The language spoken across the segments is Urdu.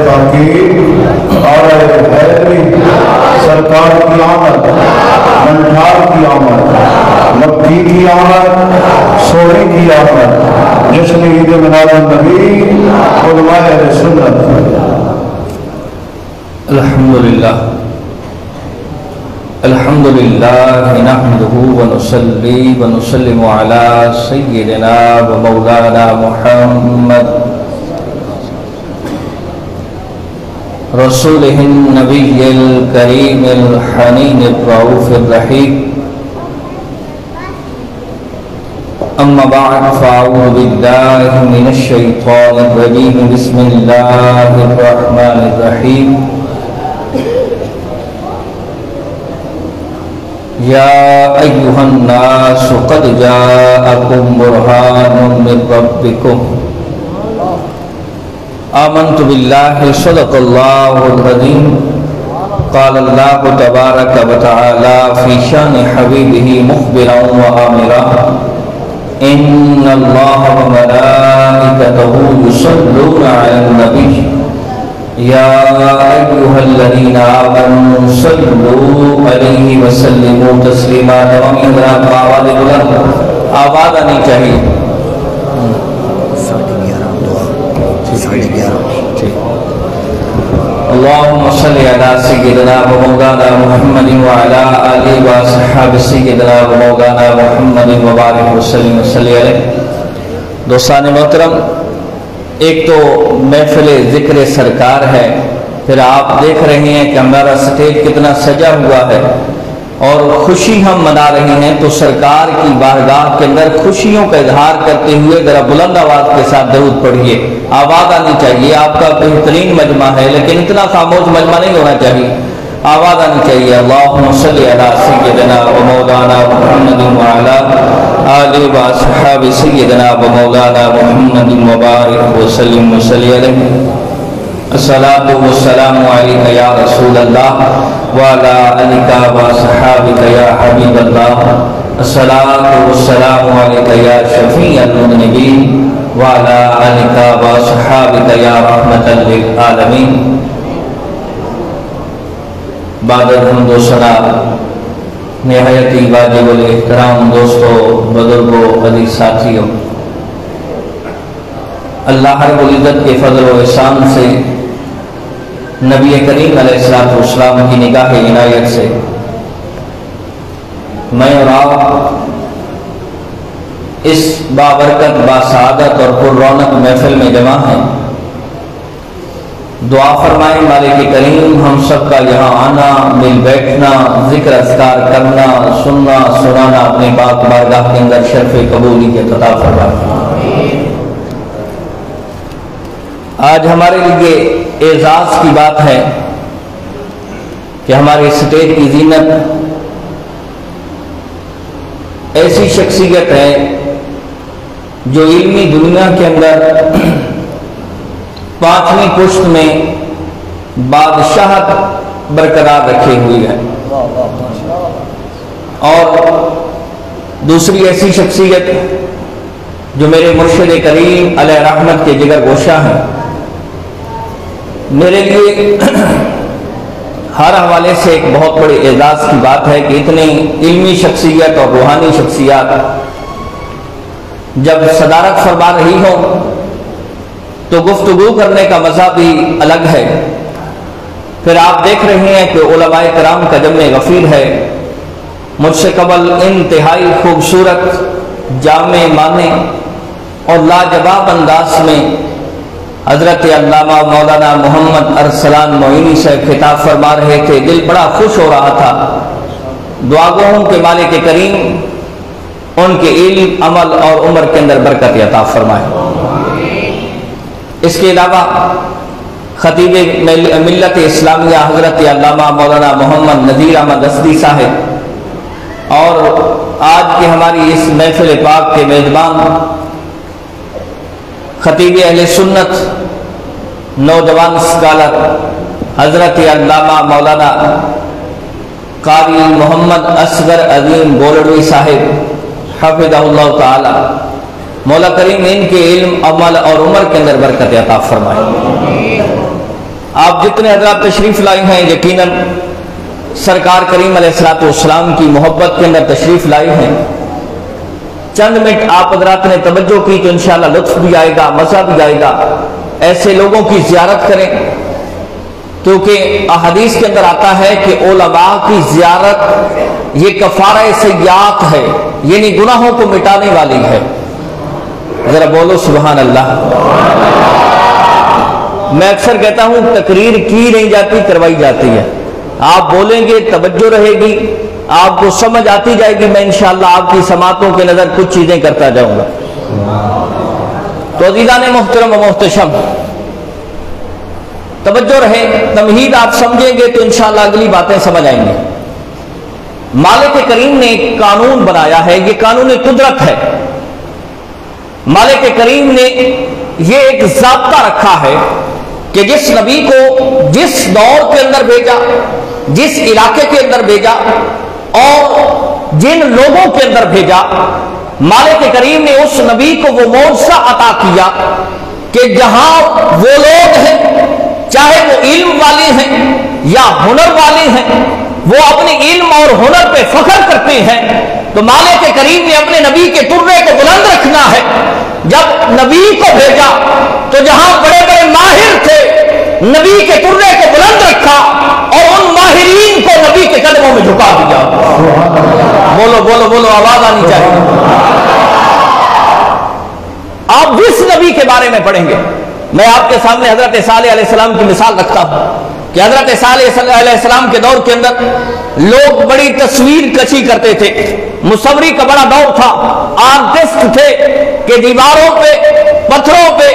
تحقیق اور حیدری سرکار کی آمد، منٹھار کی آمد، مکی کی آمد، سوری کی آمد، جشن عید میلاد النبی، علماء اہل سنت۔ الحمدللہ الحمدللہ نحمدہ ونصلی ونسلم علی سیدنا و مولانا محمد رسولہ النبی الکریم الحنین الرؤوف الرحیم۔ اما بعد فاعوذ باللہ من الشیطان الرجیم، بسم اللہ الرحمن الرحیم۔ یا ایہا الناس قد جاءکم برہان من ربکم، آمنت باللہ صدق اللہ العظیم۔ قال اللہ تبارک و تعالی فی شان حبیبہ مخبرا و آمرا، ان اللہ و ملائکتہ یصلون علی النبی یا ایہا الذین آمنوا صلوا علیہ وسلموا تسلیما۔ آواز آنی چاہیے۔ اللہم صلی علی سیدنا و مولانا محمد و علی آلہ و صحابہ سیدنا و مولانا محمد و بارک وسلم صلی علیہ۔ دوستان محترم، ایک تو محفل ذکر سرکار ہے، پھر آپ دیکھ رہے ہیں کہ ہمارا سٹیج کتنا سجا ہوا ہے اور خوشی ہم منا رہے ہیں، تو سرکار کی بارگاہ کے اندر خوشیوں کا اظہار کرتے ہوئے ذرا بلند آواز کے ساتھ درود پڑھیے۔ آواز آنی چاہیے۔ آپ کا بہترین مجمع ہے لیکن اتنا خاموش مجمع نہیں ہونا چاہیے، آواز آنی چاہیے۔ اللہم صلی علی سیدنا و مولانا محمد و علی آلہ و اصحاب سیدنا و مولانا محمد و بارک وسلم وصلی علیہ۔ الصلاۃ والسلام علیک یا رسول اللہ وعلی آلک و اصحابک یا حبیب اللہ۔ الصلاۃ والسلام علیک یا شفیع المذنبین وعلی آلک و اصحابک یا رحمۃ للعالمین۔ بعد الحمد و ثنا، نہایت واجب الاحترام دوستو، بزرگوں، عزیز ساتھیوں، اللہ رب العزت کے فضل و احسان سے، نبی کریم علیہ السلام کی نگاہ عنایت سے میں اور آپ اس بابرکت، باسعادت اور پر رونق محفل میں جمع ہیں۔ دعا فرمائیں مالک کریم ہم سب کا یہاں آنا، مل بیٹھنا، ذکر اذکار کرنا، سننا سنانا اپنے پاک بارگاہ کے اندر شرف قبولیت عطا فرمائے۔ آج ہمارے لیے اعزاز کی بات ہے کہ ہمارے اسٹیج کی زینت ایسی شخصیت ہے جو علمی دنیا کے اندر 5ویں پشت میں بادشاہت برقرار رکھے ہوئی ہے، اور دوسری ایسی شخصیت جو میرے مرشد کریم علیہ رحمت کے جگر گوشہ ہیں۔ میرے لیے ہر حوالے سے ایک بہت بڑے اعزاز کی بات ہے کہ اتنی علمی شخصیت اور روحانی شخصیات جب صدارت فرما رہی ہو تو گفتگو کرنے کا مزہ بھی الگ ہے۔ پھر آپ دیکھ رہے ہیں کہ علماء کرام کا جمع غفیر ہے۔ مجھ سے قبل انتہائی خوبصورت، جامع معنی اور لاجواب انداز میں حضرت علامہ مولانا محمد ارسلان معینی سے خطاب فرما رہے تھے۔ دل بڑا خوش ہو رہا تھا۔ دعا گو ہوں کہ مالک کریم ان کے علم، عمل اور عمر کے اندر برکت عطا فرمائے۔ اس کے علاوہ خطیب ملت اسلامیہ حضرت علامہ مولانا محمد نذیر احمد اسدی صاحب اور آج کی ہماری اس محفل پاک کے میزبان خطیب اہل سنت، نوجوان اسکالر حضرت علامہ مولانا قاری محمد اصغر عظیم بولڑوی صاحب حفظہ اللہ تعالی، مولا کریم ان کے علم، عمل اور عمر کے اندر برکت عطا فرمائے۔ آپ جتنے حضرات تشریف لائے ہیں یقیناً سرکار کریم علیہ الصلوۃ والسلام کی محبت کے اندر تشریف لائے ہیں. چند منٹ آپ حضرات نے توجہ کی تو انشاءاللہ لطف بھی آئے گا، مزہ بھی آئے گا. ایسے لوگوں کی زیارت کریں کیونکہ احادیث کے اندر آتا ہے کہ علماء کی زیارت یہ کفارہ سیئات ہے، یعنی گناہوں کو مٹانے والی ہے. ذرا بولو سبحان اللہ. میں اکثر کہتا ہوں تقریر کی نہیں جاتی، کروائی جاتی ہے. آپ بولیں گے توجہ رہے گی، آپ کو سمجھ آتی جائے گی. میں انشاءاللہ آپ کی سماعتوں کے نظر کچھ چیزیں کرتا جاؤں گا. تو عزیزان محترم و محتشم توجہ رہے، تمہید آپ سمجھیں گے تو انشاءاللہ اگلی باتیں سمجھ آئیں گے. مالک کریم نے ایک قانون بنایا ہے، یہ قانون قدرت ہے. مالک کریم نے یہ ایک ضابطہ رکھا ہے کہ جس نبی کو جس دور کے اندر بھیجا، جس علاقے کے اندر بھیجا اور جن لوگوں کے اندر بھیجا، مالک کریم نے اس نبی کو وہ معجزہ عطا کیا کہ جہاں وہ لوگ ہیں چاہے وہ علم والے ہیں یا ہنر والے ہیں، وہ اپنے علم اور ہنر پہ فخر کرتے ہیں، تو مالک کریم نے اپنے نبی کے ترے کو بلند رکھنا ہے. جب نبی کو بھیجا تو جہاں بڑے بڑے ماہر تھے نبی کے ترے کو بلند رکھا اور ان ماہرین کو نبی کے قدموں میں جھکا دیا. بولو بولو بولو، آواز آنی چاہیے. آپ جس نبی کے بارے میں پڑھیں گے، میں آپ کے سامنے حضرت صالح علیہ السلام کی مثال رکھتا ہوں کہ حضرت صالح علیہ السلام کے دور کے اندر لوگ بڑی تصویر کشی کرتے تھے. مصوری کا بڑا دور تھا. آرٹسٹ تھے کہ دیواروں پہ پتھروں پہ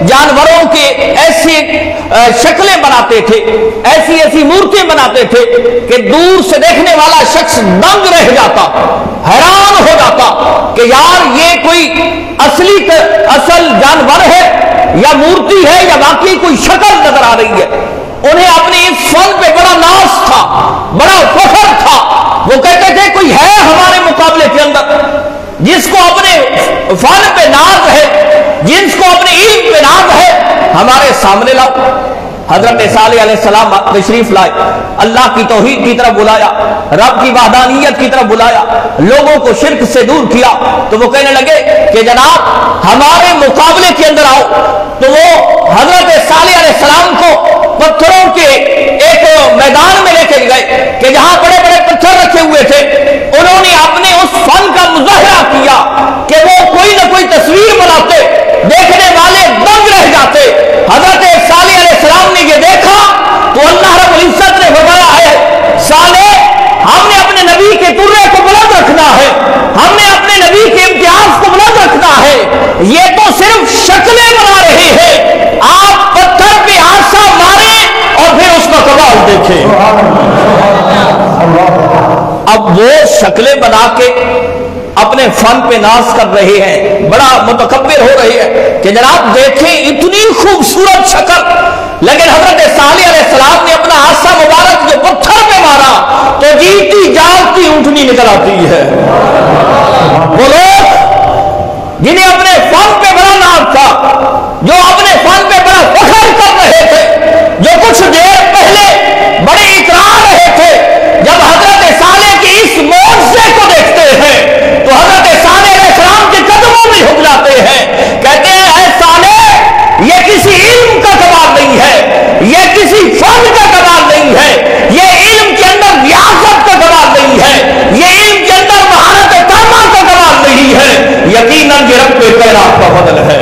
جانوروں کے ایسی شکلیں بناتے تھے، ایسی ایسی مورتیں بناتے تھے کہ دور سے دیکھنے والا شخص دنگ رہ جاتا، حیران ہو جاتا کہ یار یہ کوئی اصل جانور ہے یا مورتی ہے یا واقعی کوئی شکل نظر آ رہی ہے. انہیں اپنے اس فن پہ بڑا ناز تھا، بڑا فخر تھا. وہ کہتے تھے کوئی ہے ہمارے مقابلے کے اندر جس کو اپنے فن پہ ناز ہے، جس کو اپنے علم پہ ناز ہے، ہمارے سامنے لاؤ. حضرت صالح علیہ السلام تشریف لائے، اللہ کی توحید کی طرف بلایا، رب کی وحدانیت کی طرف بلایا، لوگوں کو شرک سے دور کیا. تو وہ کہنے لگے کہ جناب ہمارے مقابلے کے اندر آؤ. تو وہ حضرت صالح علیہ السلام کو پتھروں کے ایک میدان میں لے کے گئے کہ جہاں بڑے بڑے پتھر رکھے ہوئے تھے. انہوں نے اپنے اس فن کا مظاہرہ کیا کہ وہ کوئی نہ کوئی تصویر بناتے، دیکھنے والے دنگ رہ جاتے. حضرت صالح علیہ السلام نے یہ دیکھا تو اللہ رب العزت نے فرمایا ہے صالح ہم نے اپنے نبی کے ترے کو بلند رکھنا ہے، ہم نے اپنے نبی کے امتیاز کو بلند رکھنا ہے. یہ تو صرف شکلیں بنا رہے ہیں، آپ پتھر پہ آسا ماریں اور پھر اس کا کمال دیکھیں. اب وہ شکلیں بنا کے اپنے فن پہ ناز کر رہے ہیں، بڑا متکبر ہو رہے ہیں کہ جناب دیکھیں اتنی خوبصورت شکل. لیکن حضرت صالح علیہ السلام نے اپنا آسا مبارک جو پتھر پہ مارا تو جیتی جاگتی اونٹنی نکل آتی ہے. وہ لوگ جنہیں اپنے فن پہ بڑا ناز تھا، جو اپنے فن پہ بڑا فخر کر رہے تھے، جو کچھ دیر پہلے بڑے اترا رہے تھے، جب حضرت صالح کے اس معجزے کو دیکھتے ہیں تو حضرت صالح علیہ السلام کے قدموں میں جھک جاتے ہیں. کہتے ہیں اے صالح یہ کسی علم کا کمال نہیں ہے، یہ کسی فن کا کمال نہیں ہے، یہ علم کے اندر ریاضت کا کمال نہیں ہے، یہ علم کے اندر مہارت تامہ کا کمال نہیں ہے، یقیناً یہ رب کائنات کا فضل ہے.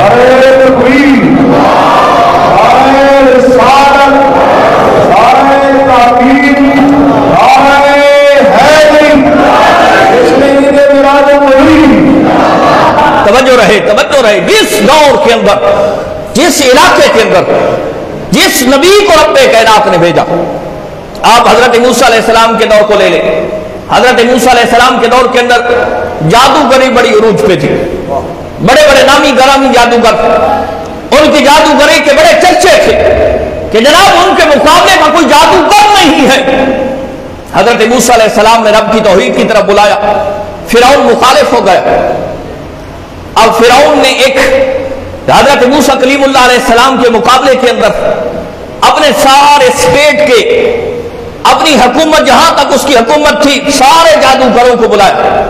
توجہ رہے جس دور کے اندر، جس علاقے کے اندر جس نبی کو رب کائنات نے بھیجا. آپ حضرت موسیٰ علیہ السلام کے دور کو لے لیں. حضرت موسیٰ علیہ السلام کے دور کے اندر جادوگری بڑی عروج پہ تھی. بڑے بڑے نامی گرامی جادوگر، ان کی جادوگری کے بڑے چرچے تھے کہ جناب ان کے مقابلے میں کوئی جادوگر نہیں ہے. حضرت موسیٰ علیہ السلام نے رب کی توحید کی طرف بلایا. فرعون مخالف ہو گیا. اب فرعون نے ایک حضرت موسیٰ کلیم اللہ علیہ السلام کے مقابلے کے اندر اپنے سارے اسٹیٹ کے اپنی حکومت جہاں تک اس کی حکومت تھی سارے جادوگروں کو بلایا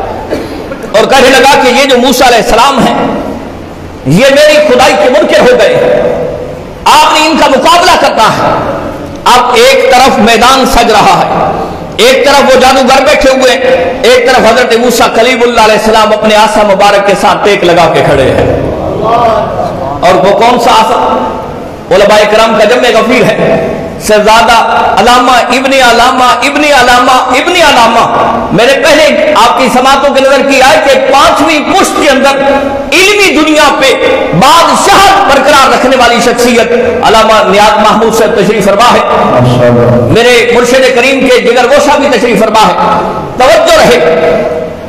اور کہنے لگا کہ یہ جو موسیٰ علیہ السلام ہیں یہ میری خدائی کے منکر ہو گئے، آپ نے ان کا مقابلہ کرنا ہے۔ اب ایک طرف میدان سج رہا ہے، ایک طرف وہ جادوگر بیٹھے ہوئے ہیں، ایک طرف حضرت موسیٰ کلیم اللہ علیہ السلام اپنے عصا مبارک کے ساتھ ٹیک لگا کے کھڑے ہیں۔ اور وہ کون سا عصا؟ علماء کرام کا جمع غفیر ہے، شہزادہ علامہ ابن علامہ ابن علامہ ابن علامہ، میں نے پہلے آپ کی سماعتوں کے نظر کی آئے کہ 5ویں پشت کے اندر علمی دنیا پہ بادشاہت برقرار رکھنے والی شخصیت علامہ نیاز محمود صاحب تشریف فرما ہے، میرے مرشد کریم کے جگر گوشہ بھی تشریف فرما ہے۔ توجہ رہے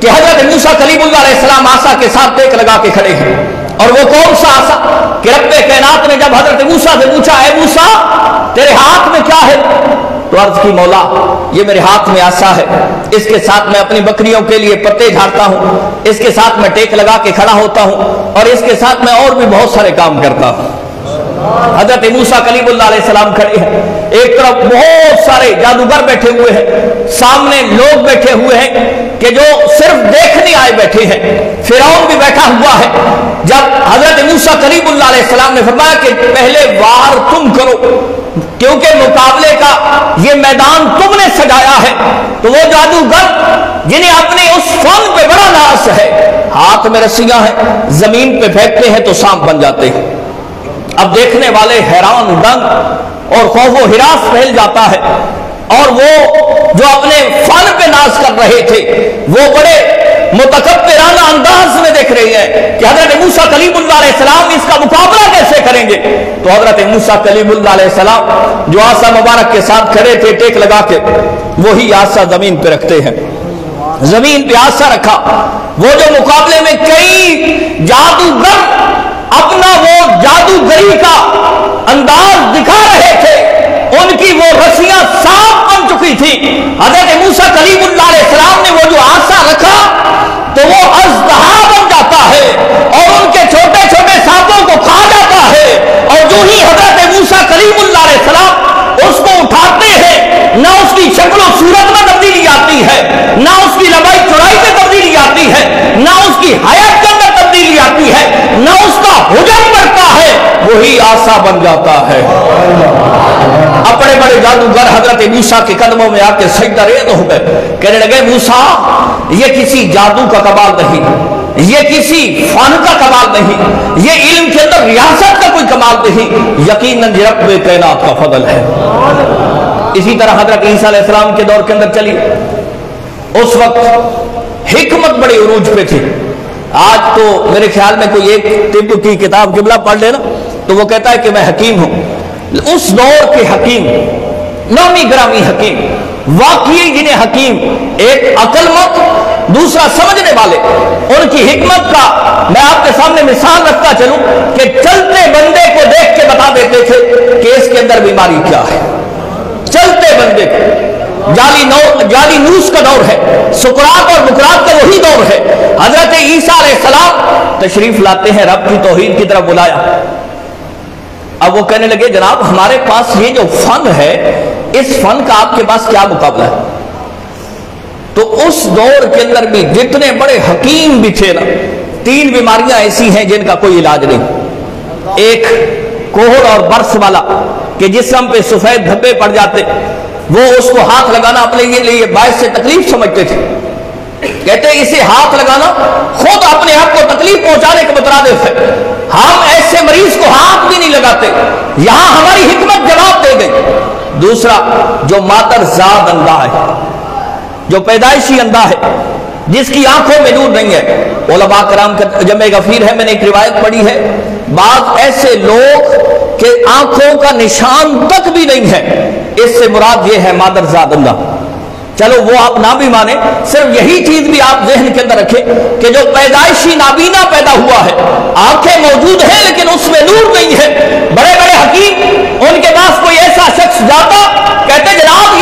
کہ حضرت موسیٰ کلیم اللہ علیہ السلام عصا کے ساتھ ٹیک لگا کے کھڑے ہیں، اور وہ کون سا عصا کہ رب کائنات نے جب حضرت موسیٰ سے پوچھا اے موسیٰ تیرے ہاتھ میں کیا ہے، تو عرض کی مولا یہ میرے ہاتھ میں عصا ہے، اس کے ساتھ میں اپنی بکریوں کے لیے پتے جھاڑتا ہوں، اس کے ساتھ میں ٹیک لگا کے کھڑا ہوتا ہوں، اور اس کے ساتھ میں اور بھی بہت سارے کام کرتا ہوں۔ حضرت موسیٰ کلیم اللہ علیہ السلام کھڑے ہیں، ایک طرف بہت سارے جادوگر بیٹھے ہوئے ہیں، سامنے لوگ بیٹھے ہوئے ہیں کہ جو صرف دیکھنے آئے بیٹھے ہیں، فرعون بھی بیٹھا ہوا ہے۔ جب حضرت موسیٰ کلیم اللہ علیہ السلام نے فرمایا کہ پہلے وار تم کرو کیونکہ مقابلے کا یہ میدان تم نے سجایا ہے، تو وہ جادوگر جنہیں اپنے اس فن پہ بڑا ناز ہے، ہاتھ میں رسیاں ہیں، زمین پہ پھینکتے ہیں تو سانپ بن جاتے ہیں۔ اب دیکھنے والے حیران دنگ اور خوف و ہراس پھیل جاتا ہے، اور وہ جو اپنے فن پہ ناز کر رہے تھے وہ بڑے متکبرانہ انداز میں دیکھ رہے ہیں کہ حضرت موسیٰ کلیم اللہ علیہ السلام اس کا مقابلہ کیسے کریں گے۔ تو حضرت موسیٰ کلیم اللہ علیہ السلام جو عصا مبارک کے ساتھ کھڑے تھے ٹیک لگا کے، وہی عصا زمین پہ رکھتے ہیں، زمین پہ عصا رکھا۔ وہ جو مقابلے میں کئی جادوگر اپنا وہ جادوگری کا انداز دکھا رہے تھے، ان کی وہ رسیاں سانپ بن چکی تھی۔ حضرت موسیٰ کلیم اللہ علیہ السلام نے وہ جو عصا رکھا تو وہ اژدہا بن جاتا ہے اور ان کے چھوٹے چھوٹے سانپوں کو کھا جاتا ہے، اور جو ہی حضرت موسیٰ کلیم اللہ علیہ السلام اس کو اٹھاتے ہیں، نہ اس کی شکل و صورت میں تبدیلی آتی ہے، نہ اس کی لمبائی چوڑائی میں تبدیلی آتی ہے، نہ اس کی حیات کے اندر تبدیلی آتی ہے، نہ اس کا حجم بڑھتا ہے، وہی عصا بن جاتا ہے۔ اپنے بڑے جادوگر حضرت موسیٰ کے قدموں میں آ کے سجدہ ریز ہو گئے، کہنے لگے موسیٰ یہ کسی جادو کا کمال نہیں، یہ کسی فن کا کمال نہیں، یہ علم کے اندر ریاست کا کوئی کمال نہیں، یقیناً یہ رب کائنات کا فضل ہے۔ اسی طرح حضرت عیسیٰ علیہ السلام کے دور کے اندر چلی، اس وقت حکمت بڑے عروج پہ تھی۔ آج تو میرے خیال میں کوئی ایک طب کی کتاب قبلہ پڑھ لینا تو وہ کہتا ہے کہ میں حکیم ہوں۔ اس دور کے حکیم، نامی گرامی حکیم، واقعی جنہیں حکیم، ایک عقل مند، دوسرا سمجھنے والے، ان کی حکمت کا میں آپ کے سامنے مثال رکھتا چلوں کہ چلتے بندے کو دیکھ کے بتا دیتے تھے کہ اس کے اندر بیماری کیا ہے۔ چلتے بندے کو، جعلی نوس کا دور ہے، سقراط اور بقراط کا وہی دور ہے۔ حضرت عیسیٰ علیہ السلام تشریف لاتے ہیں، رب کی توحید کی طرف بلایا۔ اب وہ کہنے لگے جناب ہمارے پاس یہ جو فن ہے، اس فن کا آپ کے پاس کیا مقابلہ ہے؟ تو اس دور کے اندر بھی جتنے بڑے حکیم بھی تھے نا، 3 بیماریاں ایسی ہیں جن کا کوئی علاج نہیں۔ ایک کوہڑ اور برس والا کہ جسم پہ سفید دھبے پڑ جاتے، وہ اس کو ہاتھ لگانا اپنے لیے باعث سے تکلیف سمجھتے تھے، کہتے اسے ہاتھ لگانا خود اپنے آپ کو تکلیف پہنچانے کے مترادف ہے، ہم ایسے مریض کو ہاتھ بھی نہیں لگاتے، یہاں ہماری حکمت جواب دے گئی۔ دوسرا جو مادر زاد اندھا ہے، جو پیدائشی اندھا ہے، جس کی آنکھوں میں نور نہیں ہے، علماء کرام کا جمع غفیر ہے، میں نے ایک روایت پڑھی ہے، بعض ایسے لوگ کہ آنکھوں کا نشان تک بھی نہیں ہے، اس سے مراد یہ ہے مادر زاد اندھا۔ چلو وہ آپ نہ بھی مانیں، صرف یہی چیز بھی آپ ذہن کے اندر رکھیں کہ جو پیدائشی نابینا پیدا ہوا ہے، آنکھیں موجود ہیں لیکن اس میں نور نہیں ہے۔ بڑے بڑے حکیم، ان کے پاس کوئی ایسا شخص جاتا، کہتے جناب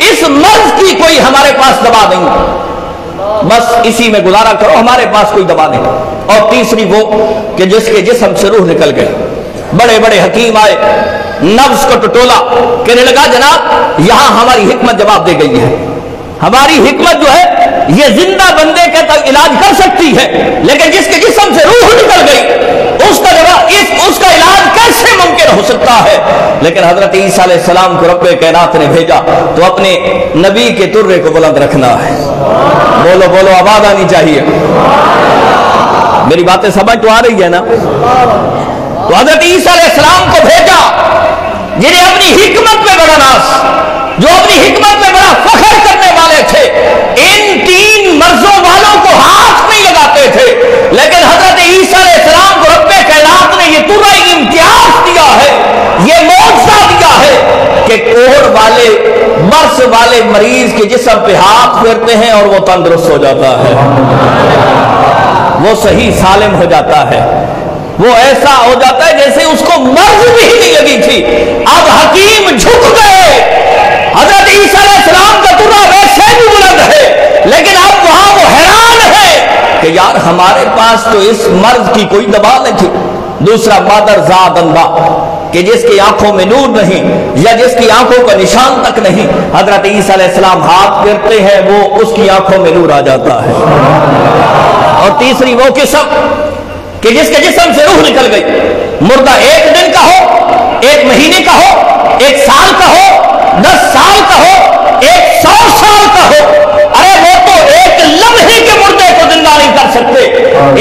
اس مرض کی کوئی ہمارے پاس دوا نہیں، بس اسی میں گزارا کرو، ہمارے پاس کوئی دوا نہیں۔ اور تیسری وہ کہ جس کے جسم سے روح نکل گئی۔ بڑے بڑے حکیم آئے، نفس کو ٹٹولا، کہنے لگا جناب یہاں ہماری حکمت جواب دے گئی ہے، ہماری حکمت جو ہے یہ زندہ بندے کا تو علاج کر سکتی ہے، لیکن جس کے جسم سے روح نکل گئی اس کا علاج کیسے ممکن ہو سکتا ہے؟ لیکن حضرت عیسیٰ علیہ السلام کو رب کائنات نے بھیجا تو اپنے نبی کے ترے کو بلند رکھنا ہے۔ بولو بولو، آواز آنی چاہیے، میری باتیں سمجھ تو آ رہی ہے نا؟ تو حضرت عیسیٰ علیہ السلام کو بھیجا جنہیں اپنی حکمت میں بڑا ناز، جو اپنی حکمت میں بڑا فخر کرنے والے تھے، ان تین مرضوں والوں کو ہاتھ نہیں لگاتے تھے، لیکن حضرت عیسیٰ علیہ السلام کو رب کائنات نے یہ پورا امتیاز دیا ہے، یہ معجزہ دیا ہے کہ کوہر والے مرض والے مریض کے جسم پہ ہاتھ پھیرتے ہیں اور وہ تندرست ہو جاتا ہے، وہ صحیح سالم ہو جاتا ہے، وہ ایسا ہو جاتا ہے جیسے اس کو مرض بھی نہیں لگی تھی۔ اب حکیم جھک گئے، حضرت عیسیٰ علیہ السلام کا ترا ویسے بھی بلند ہے، لیکن اب وہاں وہ حیران ہے کہ یار ہمارے پاس تو اس مرض کی کوئی دوا نہیں تھی۔ دوسرا مادر زاد انبا کہ جس کی آنکھوں میں نور نہیں یا جس کی آنکھوں کا نشان تک نہیں، حضرت عیسیٰ علیہ السلام ہاتھ پھیرتے ہیں وہ اس کی آنکھوں میں نور آ جاتا ہے۔ اور تیسری وہ قسم کہ جس کے جسم سے روح نکل گئی، مردہ 1 دن کا ہو، 1 مہینے کا ہو، 1 سال کا ہو، 10 سال کا ہو، 100 سال کا ہو، ارے وہ تو ایک لمحے کے مردے کو زندہ نہیں کر سکتے،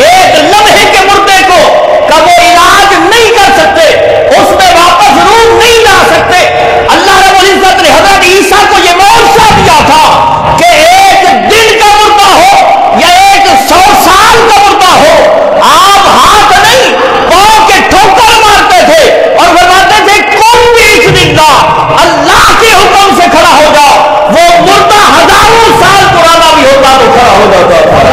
ایک لمحے کے مردے کو کا وہ علاج نہیں کر سکتے، اس میں واپس روح نہیں لا سکتے۔ اللہ رب العزت نے حضرت عیسیٰ کو یہ معجزہ دیا تھا کہ 1 دن کا مردہ ہو یا 100 سال کا مردہ ہو، آپ ہاتھ نہیں پاؤں کے ٹھوکر مارتے تھے اور فرماتے تھے کون بھی اس دن اللہ کے حکم سے کھڑا ہو جاؤ، وہ مردہ ہزاروں سال پرانا بھی ہوتا تو کھڑا ہو جاتا تھا۔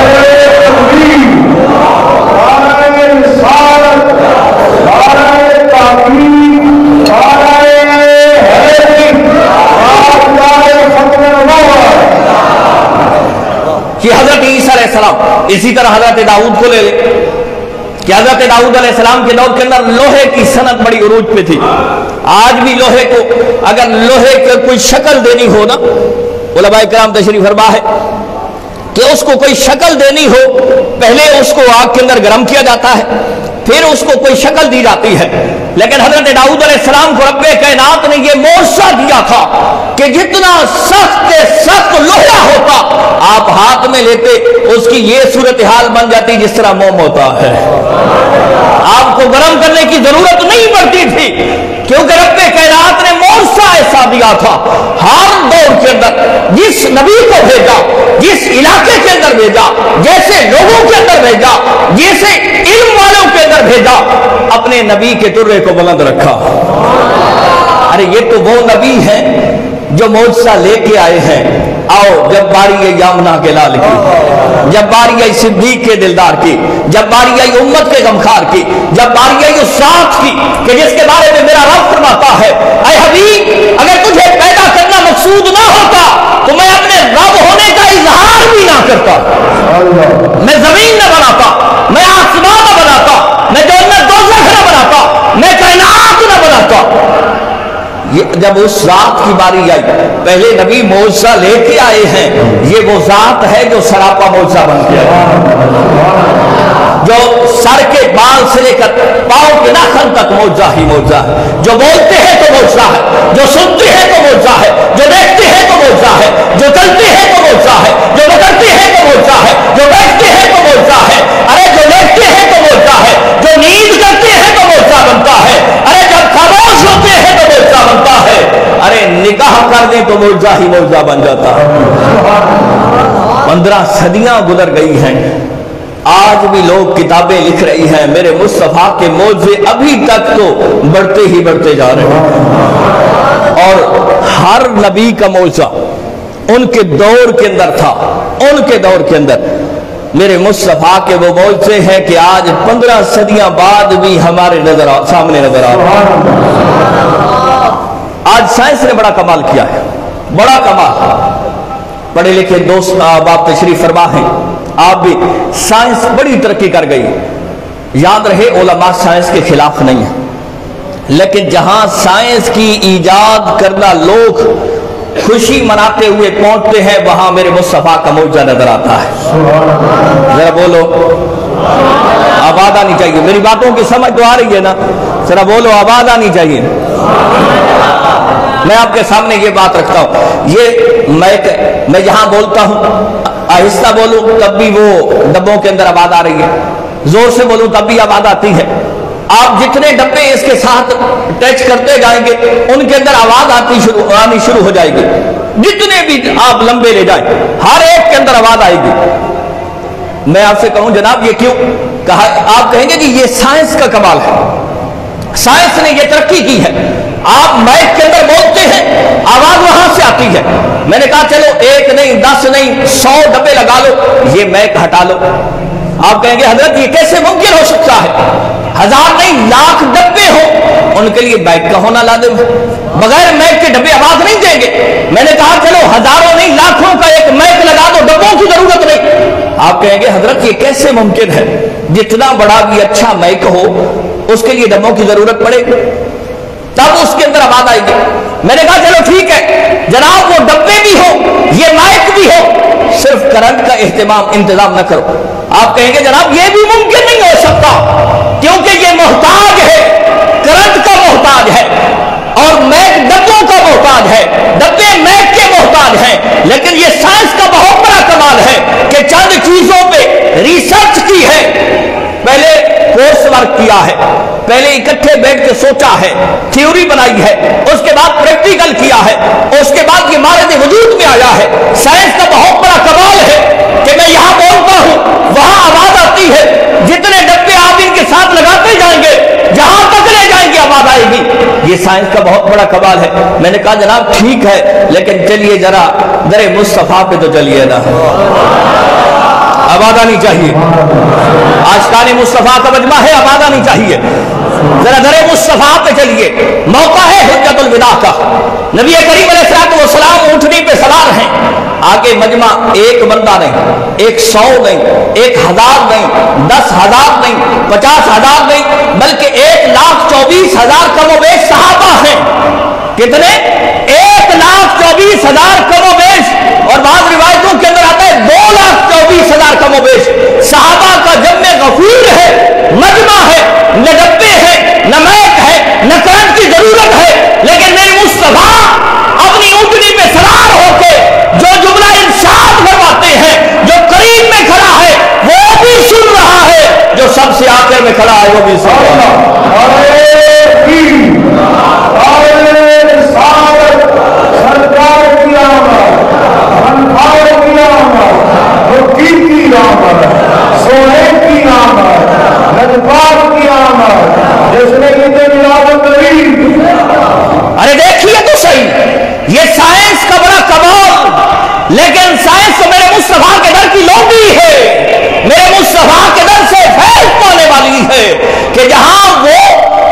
کہ حضرت عیسیٰ علیہ السلام، اسی طرح حضرت داؤد کو لے لے کہ حضرت داؤد علیہ السلام کے دور کے اندر لوہے کی صنعت بڑی عروج پہ تھی۔ آج بھی لوہے کو اگر لوہے کو کوئی شکل دینی ہو نا، علماء کرام تشریف فرما ہے کہ اس کو کوئی شکل دینی ہو، پہلے اس کو آگ کے اندر گرم کیا جاتا ہے، پھر اس کو کوئی شکل دی جاتی ہے، لیکن حضرت داؤد علیہ السلام کو رب کائنات نے یہ معجزہ دیا تھا کہ جتنا سخت لوہا ہوتا آپ ہاتھ میں لیتے اس کی یہ صورتحال بن جاتی جس طرح موم ہوتا ہے، آپ کو گرم کرنے کی ضرورت نہیں پڑتی تھی، کیونکہ رب کائنات نے معجزہ ایسا دیا تھا۔ ہر دور کے اندر جس نبی کو بھیجا، جس علاقے کے اندر بھیجا، جیسے لوگوں کے اندر بھیجا، جیسے علم والوں کے اندر بھیجا، اپنے نبی کے ترے کو بلند رکھا۔ ارے یہ تو وہ نبی ہیں جو معجزہ لے کے آئے ہیں۔ آؤ جب باری آئی یامنا کے لال کی، جب باری آئی صدیق کے دلدار کی، جب باری آئی امت کے غمخار کی، جب باری آئی اس ذات کی کہ جس کے بارے میں میرا رب فرماتا ہے اے حبیب اگر تجھے پیدا کرنا مقصود نہ ہوتا تو میں اپنے رب ہونے کا اظہار بھی نہ کرتا، میں زمین نہ بناتا، میں آسمان نہ بناتا، میں جنت دوزخ نہ بناتا، میں کائنات نہ بناتا۔ جب اس ذات کی باری آئی، پہلے نبی معجزہ لے کے آئے ہیں، یہ وہ ذات ہے جو سراپا معجزہ بن کے آئی، جو سر کے بال سے لے کر پاؤں کے ناخن تک معجزہ ہی معجزہ ہے، جو بولتے ہیں تو معجزہ ہے، جو سنتے ہیں تو معجزہ ہے، جو دیکھتے ہیں تو معجزہ ہے، جو چلتے ہیں تو معجزہ ہے، جو بکرتے ہیں تو معجزہ ہے، جو بیٹھتے ہیں تو معجزہ ہے، ارے جو لیٹتے ہیں تو معجزہ ہے، جو نیند کرتے ہیں تو معجزہ بنتا ہے، ارے جب خاموش ہوتے ہیں تو معجزہ بنتا ہے، ارے نکاح کر دیں تو معجزہ ہی معجزہ بن جاتا ہے۔ 15 صدیاں گزر گئی ہیں، آج بھی لوگ کتابیں لکھ رہی ہیں، میرے مصطفیٰ کے معجزے ابھی تک تو بڑھتے ہی بڑھتے جا رہے ہیں، اور ہر نبی کا معجزہ ان کے دور کے اندر تھا، ان کے دور کے اندر میرے مصطفیٰ کے وہ معجزے ہیں کہ آج 15 صدیاں بعد بھی ہمارے سامنے نظر آ رہے ہیں۔ آج سائنس نے بڑا کمال کیا ہے، بڑا کمال، پڑھے لکھے دوست آپ تشریف فرما ہیں، آپ بھی، سائنس بڑی ترقی کر گئی، یاد رہے علماء سائنس کے خلاف نہیں ہیں، لیکن جہاں سائنس کی ایجاد کردہ لوگ خوشی مناتے ہوئے پہنچتے ہیں وہاں میرے مصطفیٰ کا معجزہ نظر آتا ہے۔ ذرا بولو، آواز آنی چاہیے، میری باتوں کی سمجھ تو آ رہی ہے نا؟ ذرا بولو، آواز آنی چاہیے۔ میں آپ کے سامنے یہ بات رکھتا ہوں، یہ میں جہاں بولتا ہوں آہستہ بولوں تب بھی وہ ڈبوں کے اندر آواز آ رہی ہے، زور سے بولوں تب بھی آواز آتی ہے۔ آپ جتنے ڈبے اس کے ساتھ ٹچ کرتے جائیں گے ان کے اندر آواز آنی شروع ہو جائے گی، جتنے بھی آپ لمبے لے جائیں ہر ایک کے اندر آواز آئے گی۔ میں آپ سے کہوں جناب یہ کیوں کہا؟ آپ کہیں گے کہ یہ سائنس کا کمال ہے، سائنس نے یہ ترقی کی ہے۔ آپ مائک کے اندر بولتے ہیں آواز وہاں سے آتی ہے۔ میں نے کہا چلو 1 نہیں 10 نہیں 100 ڈبے لگا لو، یہ مائک ہٹا لو۔ آپ کہیں گے حضرت یہ کیسے ممکن ہو سکتا ہے؟ 1000 نہیں لاکھ ڈبے ہو ان کے لیے مائک کا ہونا لازم ہے، بغیر مائک کے ڈبے آواز نہیں دیں گے۔ میں نے کہا چلو ہزاروں نہیں لاکھوں کا ایک مائک لگا دو، ڈبوں کی ضرورت نہیں۔ آپ کہیں گے حضرت یہ کیسے ممکن ہے؟ جتنا بڑا بھی اچھا مائک ہو اس کے لیے ڈبوں کی ضرورت پڑے گی، تب اس کے اندر آواز آئے گی۔ میں نے کہا چلو ٹھیک ہے جناب، وہ ڈبے بھی ہو یہ مائک بھی ہو، صرف کرنٹ کا انتظام نہ کرو۔ آپ کہیں گے جناب یہ بھی ممکن نہیں ہو سکتا کیونکہ یہ محتاج ہے، کرنٹ کا محتاج ہے اور مائک ڈبوں کا محتاج ہے، ڈبے مائک کے محتاج ہیں۔ لیکن یہ سائنس کا بہت بڑا کمال ہے کہ چند چیزوں پہ ریسرچ کی ہے، پہلے کورس ورک کیا ہے، پہلے اکٹھے بیٹھ کے سوچا ہے، تھیوری بنائی ہے، اس کے بعد پریکٹیکل کیا ہے، اس کے بعد یہ مارد وجود میں آیا ہے۔ سائنس کا بہت بڑا کمال ہے کہ میں یہاں بولتا ہوں وہاں آواز آتی ہے، جتنے ڈبے آپ ان کے ساتھ لگاتے جائیں گے جہاں تک لے جائیں گے آواز آئے گی۔ یہ سائنس کا بہت بڑا کمال ہے۔ میں نے کہا جناب ٹھیک ہے لیکن چلیے ذرا در مصطفیٰ پہ تو چلیے نا، آواز آنی چاہیے۔ عاشقان مصطفیٰ کا مجمع ہے، آواز آنی چاہیے۔ ذرا در مصطفیٰ پہ چلیے، موقع ہے حجت الوداع کا۔ نبی کریم علیہ السلام اونٹنی پہ سوار ہیں، آگے مجمع ایک بندہ نہیں، 100 نہیں، 1000 نہیں، 10,000 نہیں، 50,000 نہیں، بلکہ 1,24,000 کم و بیش صحابہ ہیں۔ کتنے؟ 1,24,000 کم و بیش، اور بعض روایتوں کے اندر آتا ہے 2,24,000 کم و بیش صحابہ کا جمع غفور ہے، مجمع ہے، نہ ڈبے ہے نہ مائک ہے نہ کرنٹ کی ضرورت ہے، لیکن میرے مصطفیٰ اپنی اونٹنی پہ سوار ہو کے جو جملہ ارشاد فرماتے ہیں، جو قریب میں کھڑا ہے وہ بھی سن رہا ہے، جو سب سے آخر میں کھڑا ہے وہ بھی سن رہا ہے۔ ارے دیکھیے تو صحیح، یہ سائنس کا بڑا کمال، لیکن سائنس تو میرے مصطفیٰ کے در کی لوٹی ہے، میرے مصطفیٰ کے در سے فیض پانے والی ہے کہ جہاں وہ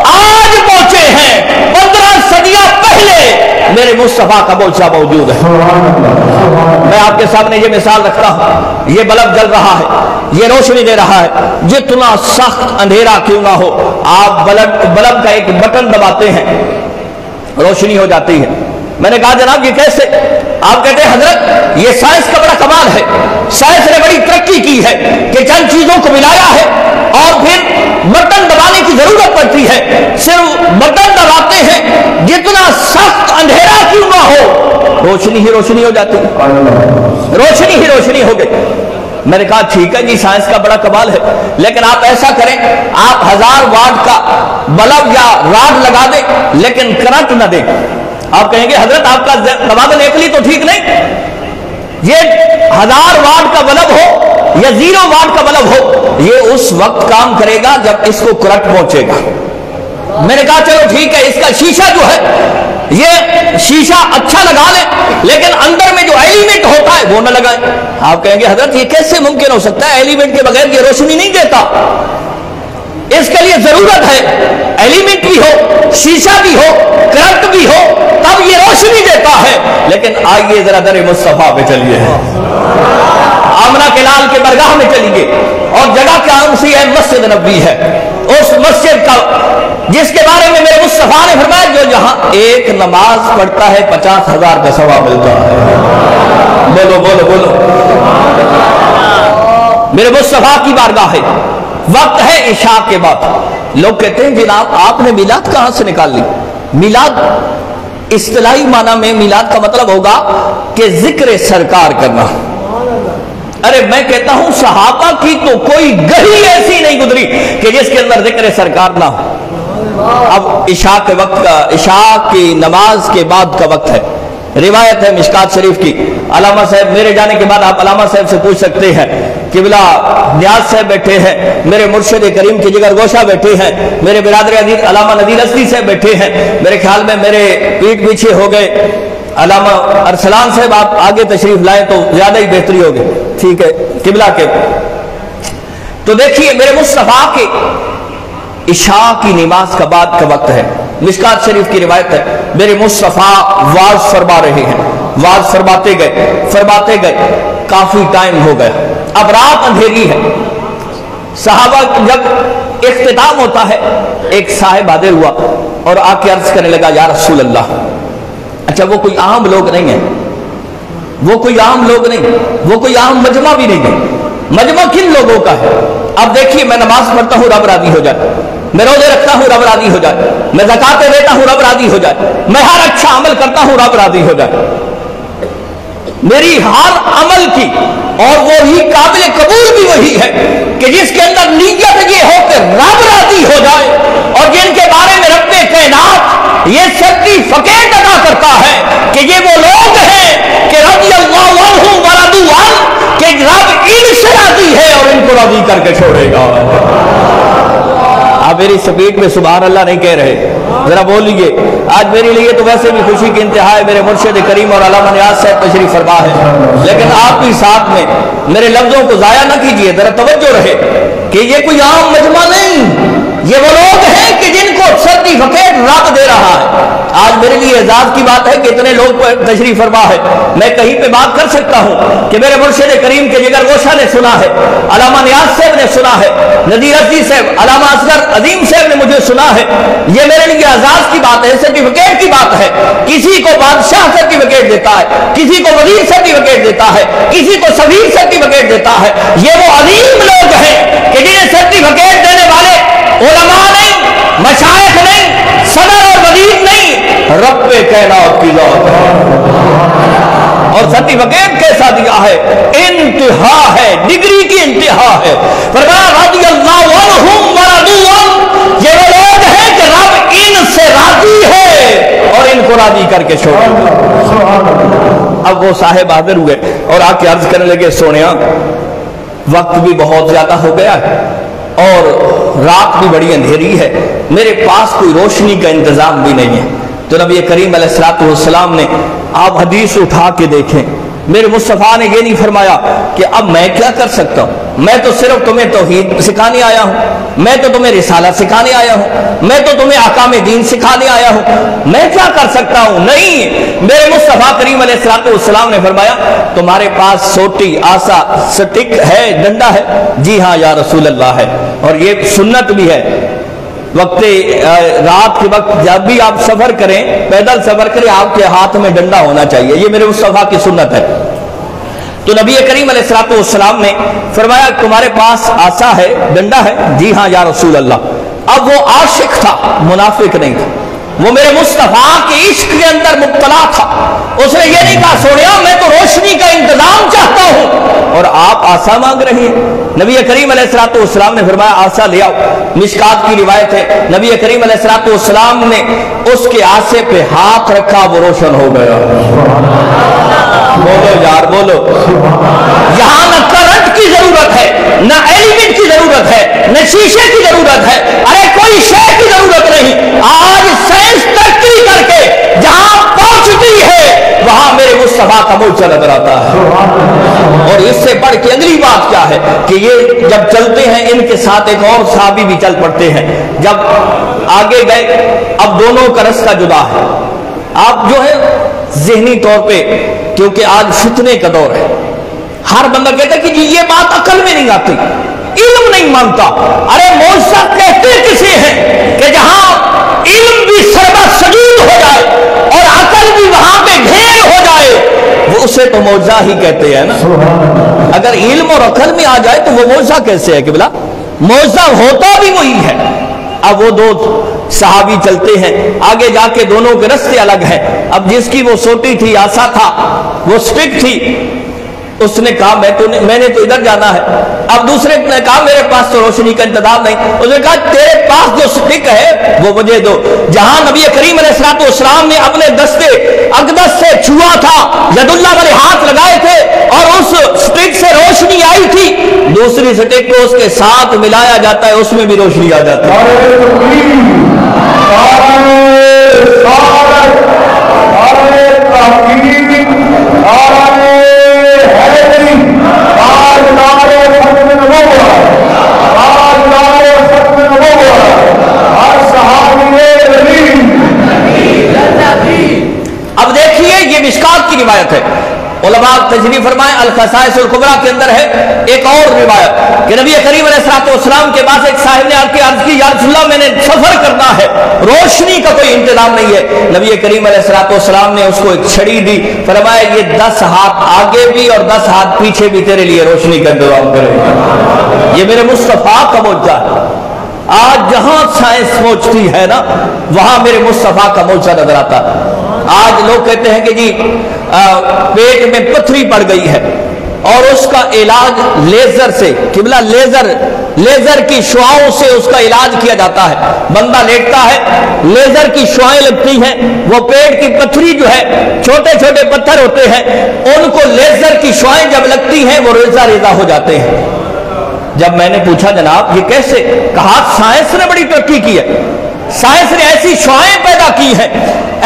آج پہنچے ہیں 15 صدیاں پہلے میرے مصطفیٰ کا معجزہ موجود ہے۔ میں آپ کے سامنے یہ مثال رکھتا ہوں، یہ بلب جل رہا ہے، یہ روشنی دے رہا ہے، جتنا سخت اندھیرا کیوں نہ ہو آپ بلب کا ایک بٹن دباتے ہیں روشنی ہو جاتی ہے۔ میں نے کہا جناب یہ کیسے؟ آپ کہتے ہیں حضرت یہ سائنس کا بڑا کمال ہے، سائنس نے بڑی ترقی کی ہے کہ چند چیزوں کو ملایا ہے اور پھر بٹن دبانے کی ضرورت پڑتی ہے، صرف بٹن دباتے ہیں، جتنا سخت اندھیرا کیوں نہ ہو روشنی ہی روشنی ہو جاتی ہے، روشنی ہی روشنی ہو گئی۔ میں نے کہا ٹھیک ہے جی سائنس کا بڑا کمال ہے، لیکن آپ ایسا کریں آپ 1000 واٹ کا بلب یا راڈ لگا دیں لیکن کرنٹ نہ دیں۔ آپ کہیں گے حضرت آپ کا توازن عقلی تو ٹھیک نہیں، یہ 1000 واٹ کا بلب ہو یا 0 واٹ کا بلب ہو یہ اس وقت کام کرے گا جب اس کو کرنٹ پہنچے گا۔ میں نے کہا چلو ٹھیک ہے اس کا شیشہ جو ہے یہ شیشہ اچھا لگا لیں لیکن اندر میں جو ایلیمنٹ ہوتا ہے وہ نہ لگائیں۔ آپ کہیں گے حضرت یہ کیسے ممکن ہو سکتا ہے، ایلیمنٹ کے بغیر یہ روشنی نہیں دیتا، اس کے لیے ضرورت ہے ایلیمنٹ بھی ہو، شیشہ بھی ہو، کرنٹ بھی ہو تب یہ روشنی دیتا ہے۔ لیکن آئیے ذرا در مصطفیٰ پہ چلیے، آمنہ کے لال کے برگاہ میں چلی گئی اور جگہ کا سی ہے مسجد نبوی ہے، اس مسجد کا جس کے بارے میں میرے مصطفیٰ نے فرمایا جو جہاں ایک نماز پڑھتا ہے 50,000 کا ثواب ملتا ہے۔ بولو بولو بولو، میرے مصطفیٰ کی بارگاہ ہے، وقت ہے عشاء کے بعد۔ لوگ کہتے ہیں جناب آپ نے میلاد کہاں سے نکال لی؟ میلاد اصطلاحی معنی میں میلاد کا مطلب ہوگا کہ ذکر سرکار کرنا۔ ارے میں کہتا ہوں صحابہ کی تو کوئی گھڑی ایسی نہیں گزری کہ جس کے اندر ذکر سرکار نہ ہو۔ اب عشاء کے وقت کا، عشاء کی نماز کے بعد کا وقت ہے، روایت ہے مشکات شریف کی، علامہ صاحب میرے جانے کے بعد آپ علامہ صاحب سے پوچھ سکتے ہیں، قبلہ نیاز صاحب بیٹھے ہیں، میرے مرشد کریم کی جگر گوشہ بیٹھے ہیں، میرے برادر عزیز علامہ ندیر اسدی صاحب بیٹھے ہیں، میرے خیال میں میرے پیٹ پیچھے ہو گئے علامہ ارسلان صاحب، آپ آگے تشریف لائیں تو زیادہ ہی بہتری ہوگی، ٹھیک ہے قبلہ کے۔ تو دیکھیے میرے مصطفیٰ کے عشاء کی نماز کا بعد کا وقت ہے، مشکات شریف کی روایت ہے، میرے مصطفیٰ واز فرما رہے ہیں، واز فرماتے گئے کافی ٹائم ہو گیا، اب رات اندھیری ہے۔ صحابہ جب اختتام ہوتا ہے ایک صاحب حاضر ہوا اور آ کے عرض کرنے لگا یا رسول اللہ، اچھا وہ کوئی عام لوگ نہیں ہیں، وہ کوئی عام لوگ نہیں، وہ کوئی عام مجمع بھی نہیں ہے، مجمع کن لوگوں کا ہے؟ اب دیکھیے میں نماز پڑھتا ہوں رب راضی ہو جائے، میں روزے رکھتا ہوں رب راضی ہو جائے، میں زکاتیں دیتا ہوں رب راضی ہو جائے، میں ہر اچھا عمل کرتا ہوں رب راضی ہو جائے، میری ہر عمل کی اور وہی قابل قبول بھی وہی ہے کہ جس کے اندر نیت یہ ہو کہ رب راضی ہو جائے، اور جن کے بارے میں رب کائنات یہ سرٹیفکیٹ ادا کرتا ہے کہ یہ وہ لوگ ہیں کہ رضی اللہ عنہم ورضوا عنہ، کہ رب ان سے راضی ہے اور ان کو راضی کر کے چھوڑے گا۔ آپ میری سپیٹ میں سبحان اللہ نہیں کہہ رہے، ذرا بولیے۔ آج میرے لیے تو ویسے بھی خوشی کی انتہا ہے، میرے مرشد کریم اور علامہ نیاز صاحب تشریف فرما ہے، لیکن آپ بھی ساتھ میں میرے لفظوں کو ضائع نہ کیجیے، ذرا توجہ رہے کہ یہ کوئی عام مجمع نہیں، یہ وہ لوگ ہیں کہ جن کو سرٹیفکیٹ رب دے رہا ہے۔ آج میرے لیے اعزاز کی بات ہے کہ اتنے لوگ تشریف فرما ہے، میں کہیں پہ بات کر سکتا ہوں کہ میرے مرشد کریم کے جگر گوشہ نے سنا ہے، علامہ نیاز صاحب نے سنا ہے، ندیر اسدی صاحب، علامہ اصغر عظیم صاحب نے مجھے سنا ہے، یہ میرے لیے اعزاز کی بات ہے، سرٹیفکیٹ کی بات ہے۔ کسی کو بادشاہ سرٹیفکیٹ دیتا ہے، کسی کو وزیر سرٹیفکیٹ دیتا ہے، کسی کو سفیر سرٹیفکیٹ دیتا ہے، یہ وہ عظیم لوگ ہیں کہ جنہیں سرٹیفکیٹ دینے والے علماء نہیں، مشائخ نہیں، صدر اور وزیر نہیں، رب کائنات کی ذات ہے۔ اور سرٹیفکیٹ کیسا دیا ہے؟ انتہا ہے، ڈگری کی انتہا ہے۔ فرمایا رضی اللہ عنہم ورضوا عنہ، یہ وہ لوگ ہیں کہ رب ان سے راضی ہے اور ان کو راضی کر کے چھوڑے گا۔ اب وہ صاحب حاضر ہوئے اور آ کے عرض کرنے لگے سونیا وقت بھی بہت زیادہ ہو گیا ہے اور رات بھی بڑی اندھیری ہے، میرے پاس کوئی روشنی کا انتظام بھی نہیں ہے۔ تو نبی کریم علیہ الصلوۃ والسلام نے آپ حدیث اٹھا کے دیکھیں، میرے مصطفیٰ نے یہ نہیں فرمایا کہ اب میں کیا کر سکتا ہوں، میں تو صرف تمہیں توحید سکھانے آیا ہوں، میں تو تمہیں رسالہ سکھانے آیا ہوں، میں تو تمہیں احکام دین سکھانے آیا ہوں، میں کیا کر سکتا ہوں؟ نہیں، میرے مصطفیٰ کریم علیہ الصلوۃ والسلام نے فرمایا تمہارے پاس سوٹی، آسا، سٹک ہے، ڈنڈا ہے؟ جی ہاں یا رسول اللہ ہے، اور یہ سنت بھی ہے، وقت رات کے وقت جب بھی آپ سفر کریں، پیدل سفر کریں، آپ کے ہاتھ میں ڈنڈا ہونا چاہیے، یہ میرے مصطفیٰ کی سنت ہے۔ تو نبی کریم علیہ الصلوۃ والسلام نے فرمایا تمہارے پاس آسا ہے، ڈنڈا ہے؟ جی ہاں یا رسول اللہ۔ اب وہ عاشق تھا، منافق نہیں تھا، وہ میرے مصطفیٰ کے عشق کے اندر مبتلا تھا، اس نے یہ نہیں کہا سونیا میں تو روشنی کا انتظام چاہتا ہوں اور آپ آسا مانگ رہی ہیں۔ نبی کریم علیہ الصلوۃ والسلام نے فرمایا آسا لے آؤ، مشکات کی روایت ہے، نبی کریم علیہ الصلوۃ والسلام نے اس کے آسے پہ ہاتھ رکھا، وہ روشن ہو گیا۔ بولو یار بولو، یہاں نہ کرنٹ کی ضرورت ہے، نہ ایلیمنٹ کی ضرورت ہے، نہ شیشے کی ضرورت ہے، ارے کوئی شے کی ضرورت نہیں۔ آج سائنس ترقی کر کے جہاں پہنچتی ہے وہاں میرے مصطفیٰ کا موجہ نظر آتا ہے۔ اور اس سے بڑھ کے اگلی بات کیا ہے کہ یہ جب چلتے ہیں ان کے ساتھ ایک اور صحابی بھی چل پڑتے ہیں، جب آگے گئے اب دونوں کا رستہ جدا ہے۔ آپ جو ہے ذہنی طور پہ، کیونکہ آج فتنے کا دور ہے، ہر بندہ کہتا ہے کہ جی یہ بات عقل میں نہیں آتی، علم نہیں مانتا۔ ارے معجزہ کہتے کسے ہیں کہ جہاں علم بھی سربہ سجود ہو جائے اور عقل بھی وہاں پہ ڈھیر ہو جائے، وہ اسے تو معجزہ ہی کہتے ہیں نا۔ اگر علم اور عقل میں آ جائے تو وہ معجزہ کیسے ہے کہ بلا معجزہ ہوتا بھی وہی ہے۔ اب وہ دو صحابی چلتے ہیں، آگے جا کے دونوں کے رستے الگ ہیں۔ اب جس کی وہ سوٹی تھی، آسا تھا، وہ سٹک تھی، اس نے کہا میں نے تو ادھر جانا ہے۔ اب دوسرے نے کہا میرے پاس تو روشنی کا انتظام نہیں۔ اس نے کہا تیرے پاس جو سٹک ہے وہ مجھے دو۔ جہاں نبی کریم علیہ الصلوۃ والسلام نے اپنے دستے اقدس سے چھوا تھا، ید اللہ والے ہاتھ لگائے تھے اور اس سٹک سے روشنی آئی تھی، دوسری سٹک کو اس کے ساتھ ملایا جاتا ہے، اس میں بھی روشنی آ جاتی ہے۔ اب دیکھیے یہ مشکات کی روایت ہے، علماء تشریح فرمائیں الخصائص الکبریٰ کے اندر ہے ایک اور روایت کہ نبی کریم علیہ الصلوۃ والسلام کے پاس ایک صاحب نے عرض کی یا رسول اللہ میں نے سفر کرنا ہے، روشنی کا کوئی انتظام نہیں ہے۔ نبی کریم علیہ الصلوۃ والسلام نے اس کو ایک چھڑی دی، فرمایا یہ 10 ہاتھ آگے بھی اور 10 ہاتھ پیچھے بھی تیرے لیے روشنی کا انتظام کرے گا۔ یہ میرے مصطفیٰ کا معجزہ ہے۔ آج جہاں سائنس پہنچتی ہے نا وہاں میرے مصطفیٰ کا معجزہ نظر آتا ہے۔ آج لوگ کہتے ہیں کہ جی پیٹ میں پتھری پڑ گئی ہے اور اس کا علاج لیزر سے، قبلہ لیزر کی شعاؤں سے اس کا علاج کیا جاتا ہے۔ بندہ لیٹتا ہے، لیزر کی شعائیں لگتی ہیں، وہ پیٹ کی پتھری جو ہے، چھوٹے چھوٹے پتھر ہوتے ہیں، ان کو لیزر کی شعائیں جب لگتی ہیں وہ ریزہ ریزہ ہو جاتے ہیں۔ جب میں نے پوچھا جناب یہ کیسے، کہا سائنس نے بڑی ترقی کی ہے، سائنس نے ایسی شعائیں پیدا کی ہیں،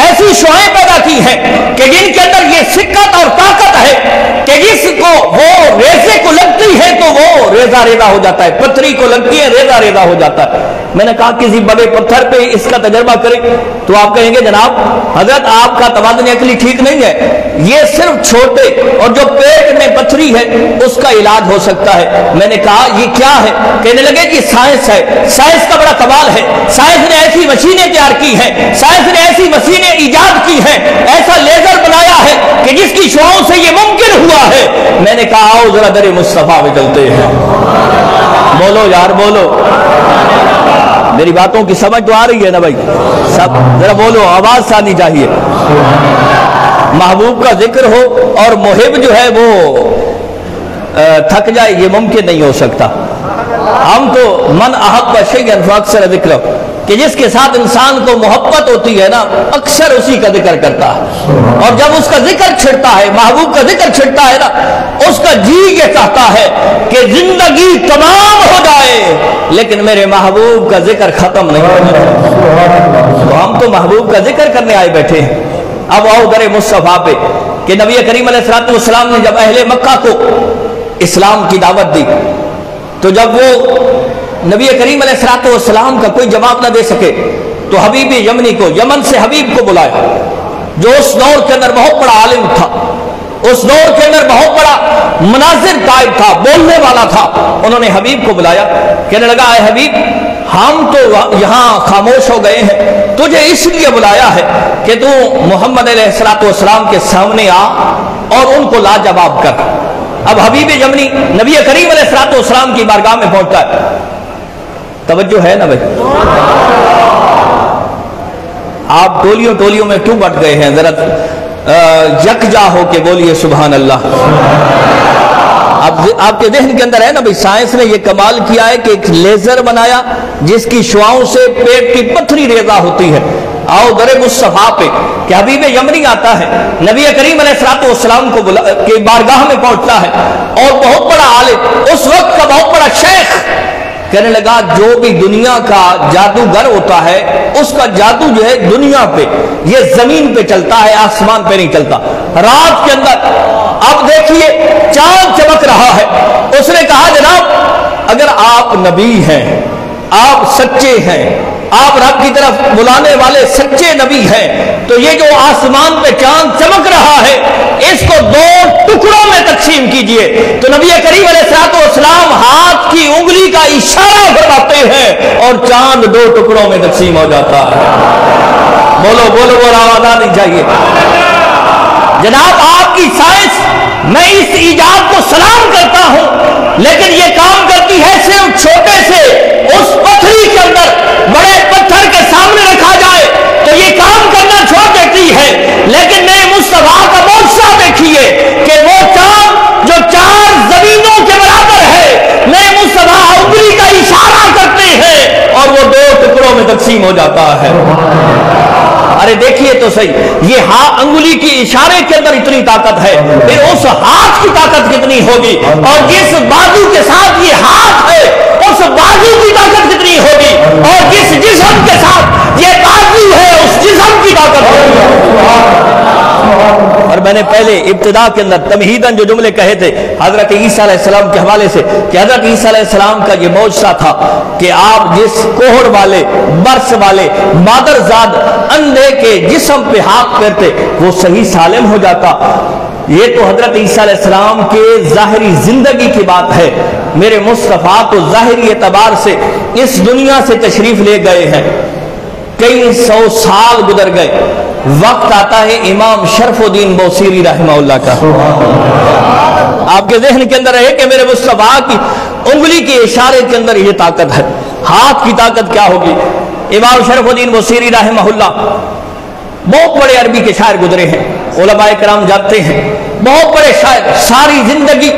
ایسی شعائیں پیدا کی ہیں کہ جن کے اندر یہ سکت اور طاقت ہے کہ جس کو وہ ریزے کو لگتی ہے تو وہ ریزہ ریزہ ہو جاتا ہے، پتھری کو لگتی ہے ریزہ ریزہ ہو جاتا ہے۔ میں نے کہا کسی بڑے پتھر پہ اس کا تجربہ کریں تو آپ کہیں گے جناب حضرت آپ کا توازن عقلی ٹھیک نہیں ہے، یہ صرف چھوٹے اور جو پیٹ میں پتھری ہے اس کا علاج ہو سکتا ہے۔ میں نے کہا یہ کیا ہے؟ کہنے لگے کہ سائنس ہے، سائنس کا بڑا کمال ہے، سائنس نے ایسی مشینیں تیار کی ہیں، سائنس نے ایسی مشینیں ایجاد کی ہیں، ایسا لیزر بنایا ہے کہ جس کی شعاؤں سے یہ ممکن ہوا ہے۔ میں نے کہا آؤ ذرا در مصطفیٰ میں چلتے ہیں، بولو یار بولو، میری باتوں کی سمجھ تو آ رہی ہے نا بھائی؟ سب ذرا بولو، آواز آنی چاہیے۔ محبوب کا ذکر ہو اور محب جو ہے وہ تھک جائے یہ ممکن نہیں ہو سکتا۔ ہم تو من احب شیئا فاکثر ذکرہ، کہ جس کے ساتھ انسان کو محبت ہوتی ہے نا اکثر اسی کا ذکر کرتا ہے، اور جب اس کا ذکر چھڑتا ہے، محبوب کا ذکر چھڑتا ہے نا، اس کا جی یہ چاہتا ہے کہ زندگی تمام ہو جائے لیکن میرے محبوب کا ذکر ختم نہیں ہوتا۔ تو ہم تو محبوب کا ذکر کرنے آئے بیٹھے ہیں۔ اب آؤ در مصطفیٰ پہ کہ نبی کریم علیہ الصلوۃ والسلام نے جب اہل مکہ کو اسلام کی دعوت دی تو جب وہ نبی کریم علیہ الصلوۃ والسلام کا کوئی جواب نہ دے سکے تو حبیب یمنی کو، یمن سے حبیب کو بلایا، جو اس دور کے اندر بہت بڑا عالم تھا، اس دور کے اندر بہت بڑا مناظر قائد تھا، بولنے والا تھا۔ انہوں نے حبیب کو بلایا، کہنے لگا اے حبیب ہم تو یہاں خاموش ہو گئے ہیں، تجھے اس لیے بلایا ہے کہ تو محمد علیہ الصلوۃ والسلام کے سامنے آ اور ان کو لاجواب کر۔ اب حبیب یمنی نبی کریم علیہ الصلوۃ والسلام کی بارگاہ میں پہنچتا ہے، توجہ ہے نا بھائی؟ آپ ٹولیوں میں کیوں بٹ گئے ہیں؟ ذرا یکجا ہو کے بولیے سبحان اللہ۔ اب آپ کے ذہن کے اندر ہے نا بھائی سائنس نے یہ کمال کیا ہے کہ ایک لیزر بنایا جس کی شعاؤں سے پیٹ کی پتھری ریزہ ہوتی ہے۔ آؤ در مصطفیٰ پہ کہ حبیب یمنی آتا ہے، نبی کریم علیہ الصلوۃ والسلام کو کے بارگاہ میں پہنچتا ہے، اور بہت بڑا عالم، اس وقت کا بہت بڑا شیخ کہنے لگا جو بھی دنیا کا جادوگر ہوتا ہے اس کا جادو جو ہے دنیا پہ، یہ زمین پہ چلتا ہے، آسمان پہ نہیں چلتا۔ رات کے اندر اب دیکھیے چاند چمک رہا ہے، اس نے کہا جناب اگر آپ نبی ہیں، آپ سچے ہیں، آپ رب کی طرف بلانے والے سچے نبی ہیں، تو یہ جو آسمان پہ چاند چمک رہا ہے اس کو 2 ٹکڑوں میں تقسیم کیجئے۔ تو نبی کریم علیہ السلام ہاتھ کی انگلی کا اشارہ فرماتے ہیں اور چاند 2 ٹکڑوں میں تقسیم ہو جاتا ہے۔ بولو بولو، وہ آواز آنی چاہیے۔ جناب آپ کی سائنس، میں اس ایجاد کو سلام کرتا ہوں، لیکن یہ کام کرتی ہے صرف چھوٹے سے اس پتھری کے اندر بڑے پتھر کے سامنے رکھا جائے تو یہ کام کرنا چھوڑ دیتی ہے، لیکن نئے مصطفیٰ کا معجزہ دیکھیے کہ وہ چاند جو 4 زمینوں کے برابر ہے، نئے مصطفیٰ انگلی کا اشارہ کرتے ہیں اور وہ 2 ٹکڑوں میں تقسیم ہو جاتا ہے۔ ارے دیکھیے تو صحیح، یہ انگلی کی اشارے کے اندر اتنی طاقت ہے، پھر اس ہاتھ کی طاقت کتنی ہوگی، اور جس بازو کے ساتھ یہ ہاتھ ہے اس بازو کی طاقت کتنی ہوگی، اور جس جسم کے ساتھ یہ بازو ہے اس جسم کی طاقت ہوگی۔ اور میں نے پہلے ابتدا کے اندر تمہیداً جو جملے کہے تھے حضرت عیسیٰ علیہ السلام کے حوالے سے کہ حضرت عیسیٰ علیہ السلام کا یہ معجزہ تھا کہ آپ جس کوہڑ والے، برس والے، مادرزاد اندھے کے جسم پہ ہاتھ پھیرتے وہ صحیح سالم ہو جاتا۔ یہ تو حضرت عیسیٰ علیہ السلام کے ظاہری زندگی کی بات ہے۔ میرے مصطفیٰ تو ظاہری اعتبار سے اس دنیا سے تشریف لے گئے ہیں، کئی 100 سال گزر گئے، وقت آتا ہے امام شرف الدین بوصیری رحمہ اللہ کا۔ آپ کے ذہن کے اندر رہے کہ میرے مصطفیٰ کی انگلی کے اشارے کے اندر یہ طاقت ہے، ہاتھ کی طاقت کیا ہوگی۔ امام شرف الدین بوصیری رحمہ اللہ بہت بڑے عربی کے شاعر گزرے ہیں، علماء کرام جانتے ہیں، بہت بڑے شاعر، ساری زندگی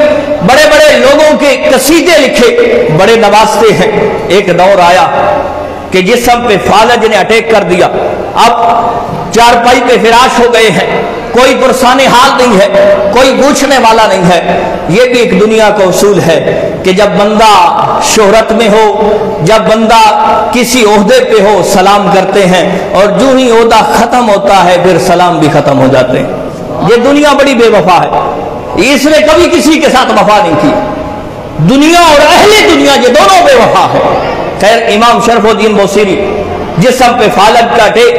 بڑے بڑے لوگوں کے قصیدے لکھے، بڑے نوازتے ہیں۔ ایک دور آیا کہ جسم پہ فالج نے اٹیک کر دیا، اب چارپائی پہ فراش ہو گئے ہیں، کوئی پرسان حال نہیں ہے، کوئی پوچھنے والا نہیں ہے۔ یہ بھی ایک دنیا کا اصول ہے کہ جب بندہ شہرت میں ہو، جب بندہ کسی عہدے پہ ہو، سلام کرتے ہیں، اور جو ہی عہدہ ختم ہوتا ہے پھر سلام بھی ختم ہو جاتے ہیں۔ یہ دنیا بڑی بے وفا ہے، اس نے کبھی کسی کے ساتھ وفا نہیں کی۔ دنیا اور اہل دنیا یہ دونوں بے وفا ہے۔ خیر، امام شرف الدین بوصیری جسم پہ فالج کا ٹیک،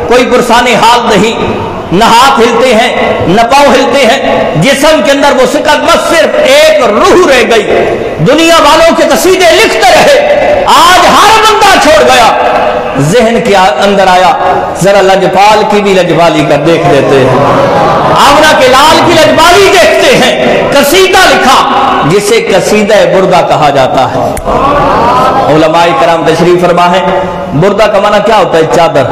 کوئی پرسان حال نہیں، نہ ہاتھ ہلتے ہیں نہ پاؤں ہلتے ہیں، جسم کے اندر وہ سکت، بس صرف ایک روح رہ گئی۔ دنیا والوں کے قصیدے لکھتے رہے، آج ہر بندہ چھوڑ گیا۔ ذہن کے اندر آیا ذرا لجپال کی بھی لجپالی کر دیکھ لیتے ہیں، آمنہ کے لال کی لجپالی دیکھتے ہیں۔ قصیدہ لکھا جسے قصیدہ بردہ کہا جاتا ہے۔ علماء کرام تشریف فرما ہے، بردہ کا معنی کیا ہوتا ہے؟ چادر۔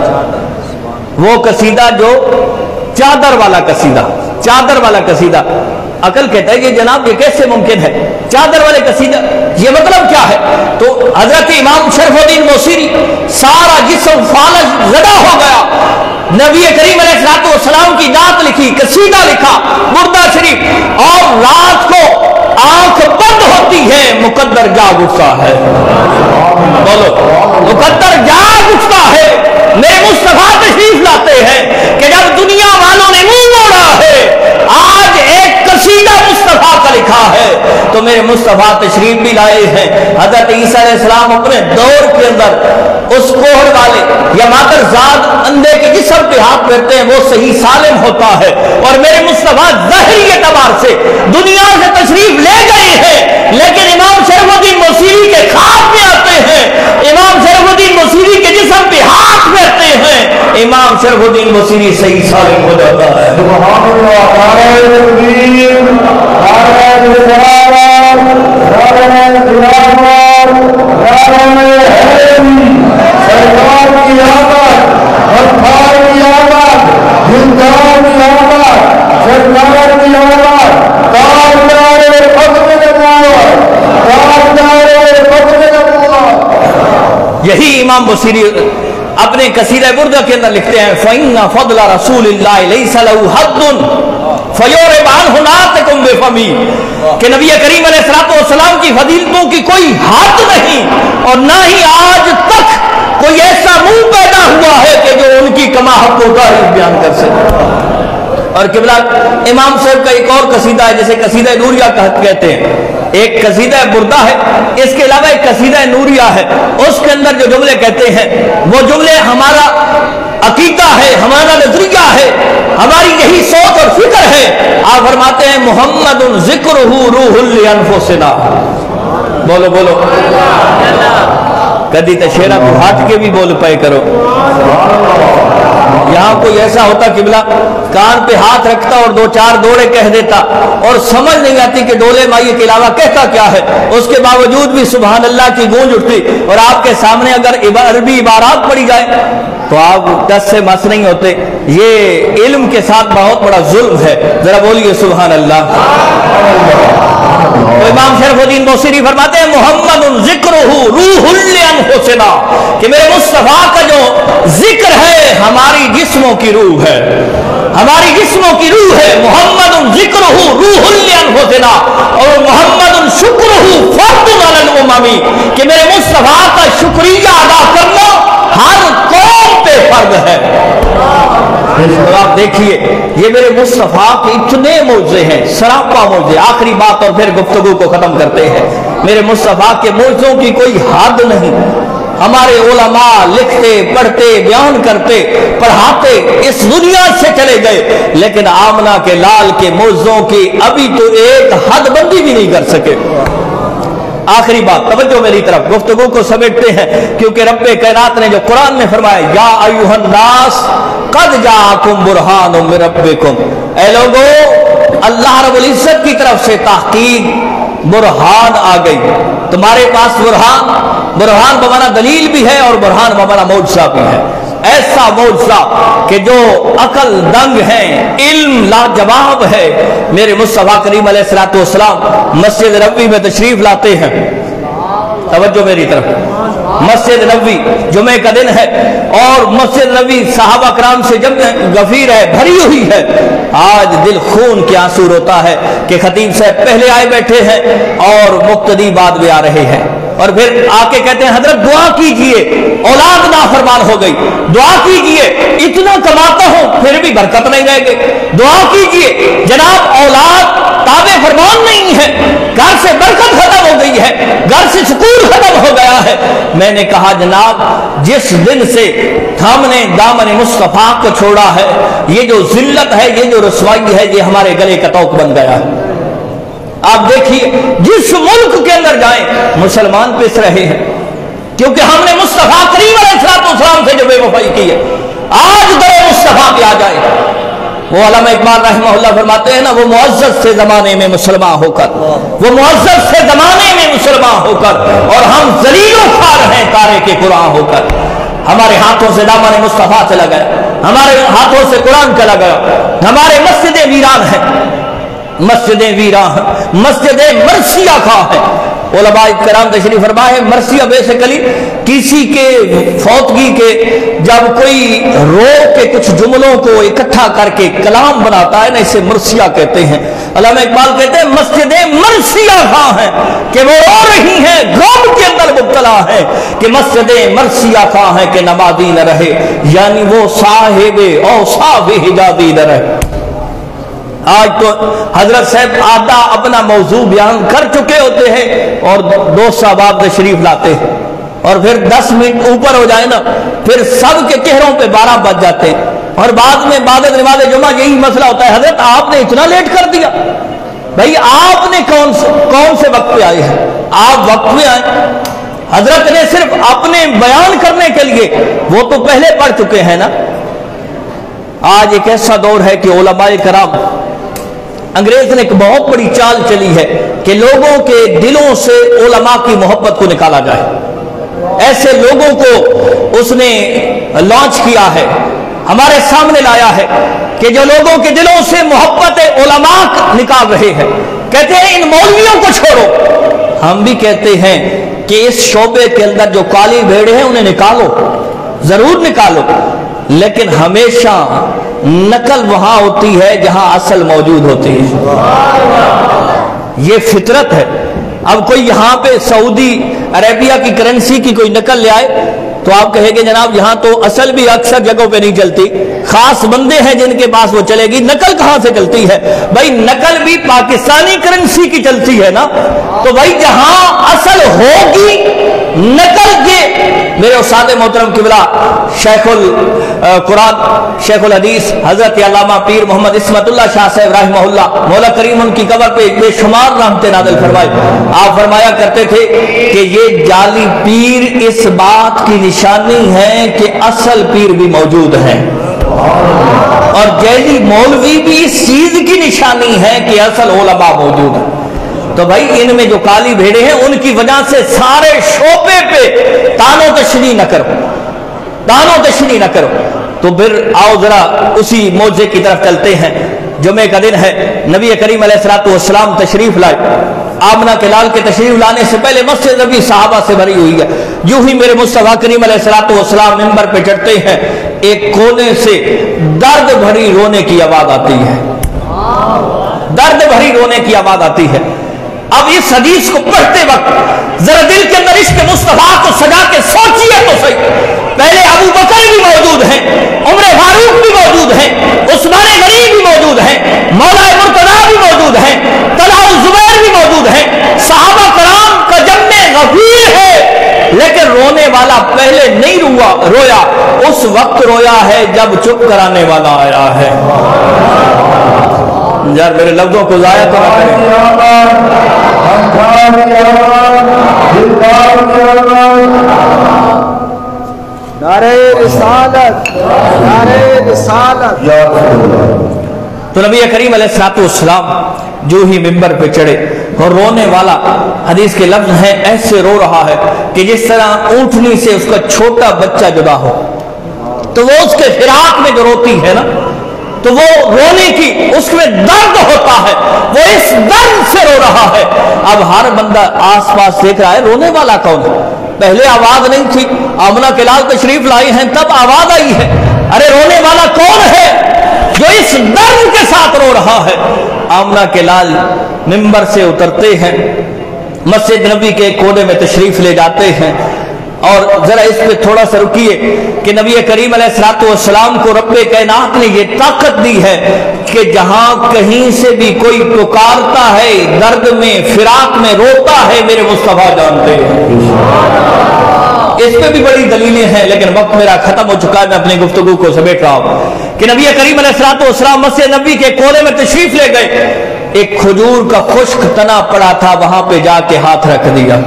وہ قصیدہ جو چادر والا قصیدہ، چادر والا قصیدہ۔ عقل کہتا ہے کہ جناب یہ کیسے ممکن ہے، چادر والے قصیدہ، یہ مطلب کیا ہے؟ تو حضرت امام شرف الدین بوصیری سارا جسم فالج زدہ ہو گیا، نبی کریم علیہ السلام کی نعت لکھی، قصیدہ لکھا، بردہ شریف، اور رات کو آنکھ بند ہوتی ہے مقدر جاگ اٹھتا ہے۔ بولو، مقدر جاگ اٹھتا ہے۔ میرے مصطفیٰ تشریف لاتے ہیں کہ جب دنیا والوں نے منہ موڑا ہے، آج ایک قصیدہ مصطفیٰ کا لکھا ہے، تو میرے مصطفیٰ تشریف بھی لائے ہیں۔ حضرت عیسیٰ علیہ السلام اپنے دور کے اندر اس کوہڑ والے یا مادرزاد اندھے کے جسم پہ ہاتھ پھیرتے ہیں، وہ صحیح سالم ہوتا ہے، اور میرے مصطفیٰ ظاہری اعتبار سے دنیا سے تشریف لے گئے ہیں، لیکن امام شرف الدین بوصیری کے خواب میں آتے ہیں، امام شرف الدین بوصیری کے جسم پہ ہاتھ پھیرتے ہیں، امام شرف الدین بوصیری صحیح سالم ہو جاتا ہے۔ سبحان اللہ، نعرہ تکبیر، نعرہ رسالت، نعرہ خلافت، نعرہ حیدری، سرکار کی آمد، غفار کی آمد، زندان کی آمد، سرکار کی آمد، تاجدار ختم نبوت، تاجدار ختم نبوت۔ یہی امام بوصیری اپنے قصیدہ بردہ کے اندر لکھتے ہیں، فَإِنَّ فَضْلَ رَسُولِ اللَّهِ لَيْسَ لَهُ حَدٌّ فَيُعْرِبْ عَنْهُ نَاطِقٌ بِفَمِهِ، کہ نبی کریم علیہ السلام کی فضیلتوں کی کوئی حد نہیں، اور نہ ہی آج تک کوئی ایسا منہ پیدا ہوا ہے کہ جو ان کی کما حق کو تعریف بیان کر سکے۔ اور قبلہ امام صاحب کا ایک اور قصیدہ ہے جسے قصیدہ نوریہ کہتے ہیں، ایک قصیدہ بردہ ہے، اس کے علاوہ ایک قصیدہ نوریہ ہے، اس کے اندر جو جملے کہتے ہیں وہ جملے ہمارا عقیدہ ہے، ہمارا نظریہ ہے، ہماری یہی سوچ اور فکر ہے۔ آپ فرماتے ہیں محمد ذکرہ روح لانفسنا، بولو بولو، کدی تو شیرہ کو ہاتھ کے بھی بول پائے کرو۔ یہاں کوئی ایسا ہوتا قبلہ کان پہ ہاتھ رکھتا اور دو چار دوڑے کہہ دیتا اور سمجھ نہیں آتی کہ ڈولے مائی کے علاوہ کہتا کیا ہے، اس کے باوجود بھی سبحان اللہ کی گونج اٹھتی، اور آپ کے سامنے اگر عربی عبارات پڑھی جائے تو آپ دس سے مس نہیں ہوتے۔ یہ علم کے ساتھ بہت بڑا ظلم ہے، ذرا بولیے سبحان اللہ۔ تو امام شرف الدین بوصیری فرماتے ہیں محمد ذکرہ روح لانفسنا، کہ میرے مصطفیٰ کا جو ذکر ہے ہماری جسموں کی روح ہے، ہماری جسموں کی روح ہے۔ محمد ذکرہ روح لانفسنا، اور محمد شکرہ فرض علی الامم، کہ میرے مصطفیٰ کا شکریہ ادا کرنا ہر قوم پہ فرض ہے۔ تو آپ دیکھیے یہ میرے مصطفیٰ کے اتنے معجزے ہیں، سراپا معجزے۔ آخری بات اور پھر گفتگو کو ختم کرتے ہیں، میرے مصطفیٰ کے معجزوں کی کوئی حد نہیں۔ ہمارے علماء لکھتے پڑھتے بیان کرتے پڑھاتے اس دنیا سے چلے گئے، لیکن آمنہ کے لال کے معجزوں کی ابھی تو ایک حد بندی بھی نہیں کر سکے۔ آخری بات، توجہ میری طرف، گفتگو کو سمیٹتے ہیں، کیونکہ رب کائنات نے جو قرآن میں فرمایا یا ایھا الناس قد جاءکم برہان من ربکم، اے لوگو اللہ رب العزت کی طرف سے تحقیق برہان آ گئی، تمہارے پاس برہان بمانا دلیل بھی ہے اور برہان بمانا معجزہ بھی ہے۔ ایسا معجزہ کہ جو عقل دنگ ہیں، علم لاجواب ہے۔ میرے مصطفیٰ کریم علیہ الصلوۃ والسلام مسجد نبوی میں تشریف لاتے ہیں، توجہ میری طرف، مسجد نبوی جمعے کا دن ہے اور مسجد نبوی صحابہ کرام سے جب غفیر ہے، بھری ہوئی ہے۔ آج دل خون کے آنسو روتا ہے کہ خطیب صاحب پہلے آئے بیٹھے ہیں اور مقتدی بعد میں آ رہے ہیں، اور پھر آ کے کہتے ہیں حضرت دعا کیجئے، اولاد نافرمان ہو گئی، دعا کیجئے، اتنا کماتا ہوں پھر بھی برکت نہیں رہ گئی، دعا کیجئے جناب اولاد تابع فرمان نہیں ہے، گھر سے برکت ختم ہو گئی ہے، گھر سے سکون ختم ہو گیا ہے۔ میں نے کہا جناب جس دن سے ہم نے دامن مصطفیٰ کو چھوڑا ہے، یہ جو ذلت ہے، یہ جو رسوائی ہے، یہ ہمارے گلے کا طوق بن گیا ہے۔ آپ دیکھیے جس ملک کے اندر جائیں مسلمان پس رہے ہیں، کیونکہ ہم نے مصطفیٰ کریم علیہ السلام سے جو بے وفائی کی ہے۔ آج در مصطفیٰ پہ آ جائے، وہ علامہ اقبال رحمہ اللہ فرماتے ہیں نا، وہ معزز سے زمانے میں مسلمان ہو کر، وہ معزز سے زمانے میں مسلمان ہو کر، اور ہم ذلیل و خوار ہیں تارے کے قرآن ہو کر۔ ہمارے ہاتھوں سے دامن مصطفیٰ چلا گیا، ہمارے ہاتھوں سے قرآن چلا گیا، ہمارے مسجدیں ویران ہیں، مسجدیں ویران ہیں، مسجدیں مرثیہ خواہ ہیں۔ علماء کرام تشریف فرمائے مرثیہ بیسیکلی کسی کے فوتگی کے جب کوئی رو کے کچھ جملوں کو اکٹھا کر کے کلام بناتا ہے نا، اسے مرثیہ کہتے ہیں۔ علامہ اقبال کہتے ہیں مسجدیں مرثیہ خواہ ہیں کہ وہ رو رہی ہیں، غم کے اندر مبتلا ہیں، کہ مسجدیں مرثیہ خواہ ہیں کہ نمازی نہ رہے، یعنی وہ صاحب اوصاف حجازی نہ رہے۔ آج تو حضرت صاحب آدھا اپنا موضوع بیان کر چکے ہوتے ہیں اور دوست صاحب تشریف لاتے ہیں، اور پھر 10 منٹ اوپر ہو جائے نا پھر سب کے چہروں پہ 12 بج جاتے ہیں، اور بعد میں بعد نماز جمعہ یہی مسئلہ ہوتا ہے، حضرت آپ نے اتنا لیٹ کر دیا۔ بھائی آپ نے کون سے وقت پہ آئے ہیں؟ آپ وقت میں آئے، حضرت نے صرف اپنے بیان کرنے کے لیے وہ تو پہلے پڑھ چکے ہیں نا۔ آج ایک ایسا دور ہے کہ علماء کرام، انگریز نے ایک بہت بڑی چال چلی ہے کہ لوگوں کے دلوں سے علماء کی محبت کو نکالا جائے۔ ایسے لوگوں کو اس نے لانچ کیا ہے، ہمارے سامنے لایا ہے کہ جو لوگوں کے دلوں سے محبت علماء نکال رہے ہیں، کہتے ہیں ان مولویوں کو چھوڑو۔ ہم بھی کہتے ہیں کہ اس شعبے کے اندر جو کالی بھیڑ ہیں انہیں نکالو، ضرور نکالو، لیکن ہمیشہ نقل وہاں ہوتی ہے جہاں اصل موجود ہوتی ہے۔ یہ فطرت ہے۔ اب کوئی یہاں پہ سعودی عربیہ کی کرنسی کی کوئی نقل لے آئے، تو آپ کہیں گے جناب یہاں تو اصل بھی اکثر جگہوں پہ نہیں چلتی، خاص بندے ہیں جن کے پاس وہ چلے گی، نقل کہاں سے چلتی ہے؟ بھائی نقل بھی پاکستانی کرنسی کی چلتی ہے نا، تو بھائی جہاں اصل ہوگی نقل کے میرے استاد محترم قبلہ شیخ القرآن شیخ الحدیث حضرت علامہ پیر محمد عصمت اللہ شاہ صاحب رحمہ اللہ، مولا کریم ان کی قبر پہ بے شمار رحمتیں نازل فرمائے، آپ فرمایا کرتے تھے کہ یہ جعلی پیر اس بات کی نشانی ہے کہ اصل پیر بھی موجود ہیں، اور جعلی مولوی بھی اس چیز کی نشانی ہے کہ اصل علماء موجود ہیں۔ تو بھائی ان میں جو کالی بھیڑے ہیں ان کی وجہ سے سارے شعبے پہ تانو تشریح نہ کرو، تانو تشریح نہ کرو۔ تو پھر آؤ ذرا اسی موضوع کی طرف چلتے ہیں۔ جمعہ کا دن ہے، نبی کریم علیہ الصلوۃ والسلام تشریف لائے، آمنہ کے لال کے تشریف لانے سے پہلے مسجد نبی صحابہ سے بھری ہوئی ہے، جو ہی میرے مصطفیٰ کریم علیہ الصلوۃ والسلام منبر پہ چڑھتے ہیں ایک کونے سے درد بھری رونے کی آواز آتی ہے، درد بھری رونے کی آواز آتی ہے۔ اب اس حدیث کو پڑھتے وقت ذرا دل کے اندر عشق مصطفیٰ کو سجا کے سوچیے تو صحیح، پہلے ابو بکر بھی موجود ہیں، عمر فاروق بھی موجود ہیں، عثمان غنی بھی موجود ہیں، مولا مرتضیٰ بھی موجود ہیں، طلحہ الزبیر بھی موجود ہیں، صحابہ کرام کا جمع غفیر ہے، لیکن رونے والا پہلے نہیں رویا، اس وقت رویا ہے جب چپ کرانے والا آیا ہے۔ یار میرے لفظوں کو ضائع تو نہ کریں۔ نعرہ رسالت، نعرہ رسالت۔ تو نبی کریم علیہ الصلوۃ والسلام جو ہی منبر پہ چڑھے اور رونے والا، حدیث کے لفظ ہیں ایسے رو رہا ہے کہ جس طرح اونٹنی سے اس کا چھوٹا بچہ جدا ہو، تو وہ اس کے فراق میں جو روتی ہے نا، تو وہ رونے کی اس میں درد ہوتا ہے، وہ اس درد سے رو رہا ہے۔ اب ہر بندہ آس پاس دیکھ رہا ہے رونے والا کون ہے؟ پہلے آواز نہیں تھی، آمنہ کے لال تشریف لائی ہیں تب آواز آئی ہے، ارے رونے والا کون ہے جو اس درد کے ساتھ رو رہا ہے؟ آمنہ کے لال منبر سے اترتے ہیں، مسجد نبی کے کونے میں تشریف لے جاتے ہیں، اور ذرا اس پہ تھوڑا سا رکیے کہ نبی کریم علیہ الصلوۃ والسلام کو رب کائنات نے یہ طاقت دی ہے کہ جہاں کہیں سے بھی کوئی پکارتا ہے، درد میں فراق میں روتا ہے، میرے مصطفیٰ جانتے ہیں۔ اس پہ بھی بڑی دلیلیں ہیں، لیکن وقت میرا ختم ہو چکا ہے، میں اپنی گفتگو کو سمیٹ رہا ہوں کہ نبی کریم علیہ الصلوۃ والسلام مسجد نبی کے کونے میں تشریف لے گئے، ایک کھجور کا خشک تنا پڑا تھا، وہاں پہ جا کے ہاتھ رکھ دیا۔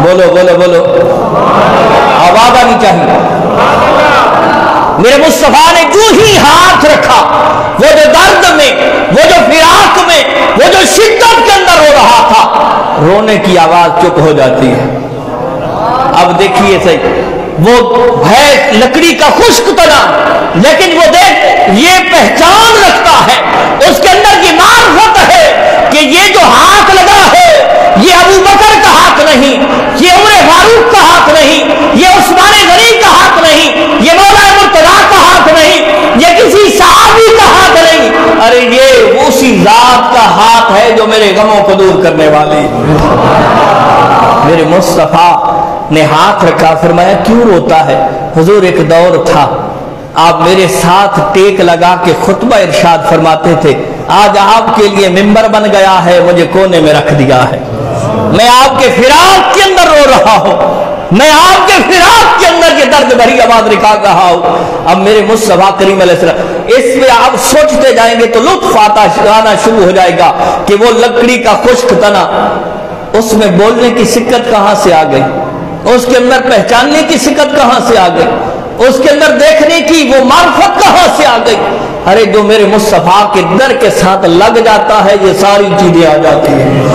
بولو بولو بولو، آواز آنی چاہیے۔ میرے مصطفیٰ نے جو ہی ہاتھ رکھا، وہ جو درد میں، وہ جو فراق میں، وہ جو شدت کے اندر رو رہا تھا، رونے کی آواز چپ ہو جاتی ہے۔ اب دیکھیے صحیح، وہ ہے لکڑی کا خشک تنا، لیکن وہ دیکھ یہ پہچان رکھتا ہے، اس کے اندر یہ معرفت ہے کہ یہ جو ہاتھ لگا ہے یہ ابو بکر کا ہاتھ نہیں، یہ عمر فاروق کا ہاتھ نہیں، یہ عثمان غنی کا ہاتھ نہیں، یہ مولا مرتضیٰ کا ہاتھ نہیں، یہ کسی صحابی کا ہاتھ نہیں، ارے یہ اسی ذات کا ہاتھ ہے جو میرے غموں کو دور کرنے والی۔ میرے مصطفیٰ نے ہاتھ رکھا، فرمایا کیوں روتا ہے؟ حضور ایک دور تھا آپ میرے ساتھ ٹیک لگا کے خطبہ ارشاد فرماتے تھے، آج آپ کے لیے منبر بن گیا ہے، مجھے کونے میں رکھ دیا ہے، میں آپ کے فراق کے اندر رو رہا ہوں، میں آپ کے فراق کے اندر یہ درد بھری آواز نکال رہا ہوں۔ اب میرے مصطفیٰ کریم علیہ السلام، اس پہ آپ سوچتے جائیں گے تو لطف آنا شروع ہو جائے گا کہ وہ لکڑی کا خشک تنا، اس میں بولنے کی سکت کہاں سے آ گئی، اس کے اندر پہچاننے کی سکت کہاں سے آ گئی، اس کے اندر دیکھنے کی وہ معرفت کہاں سے آ گئی؟ ارے جو میرے مصطفیٰ کے در کے ساتھ لگ جاتا ہے یہ ساری چیزیں آ جاتی ہیں۔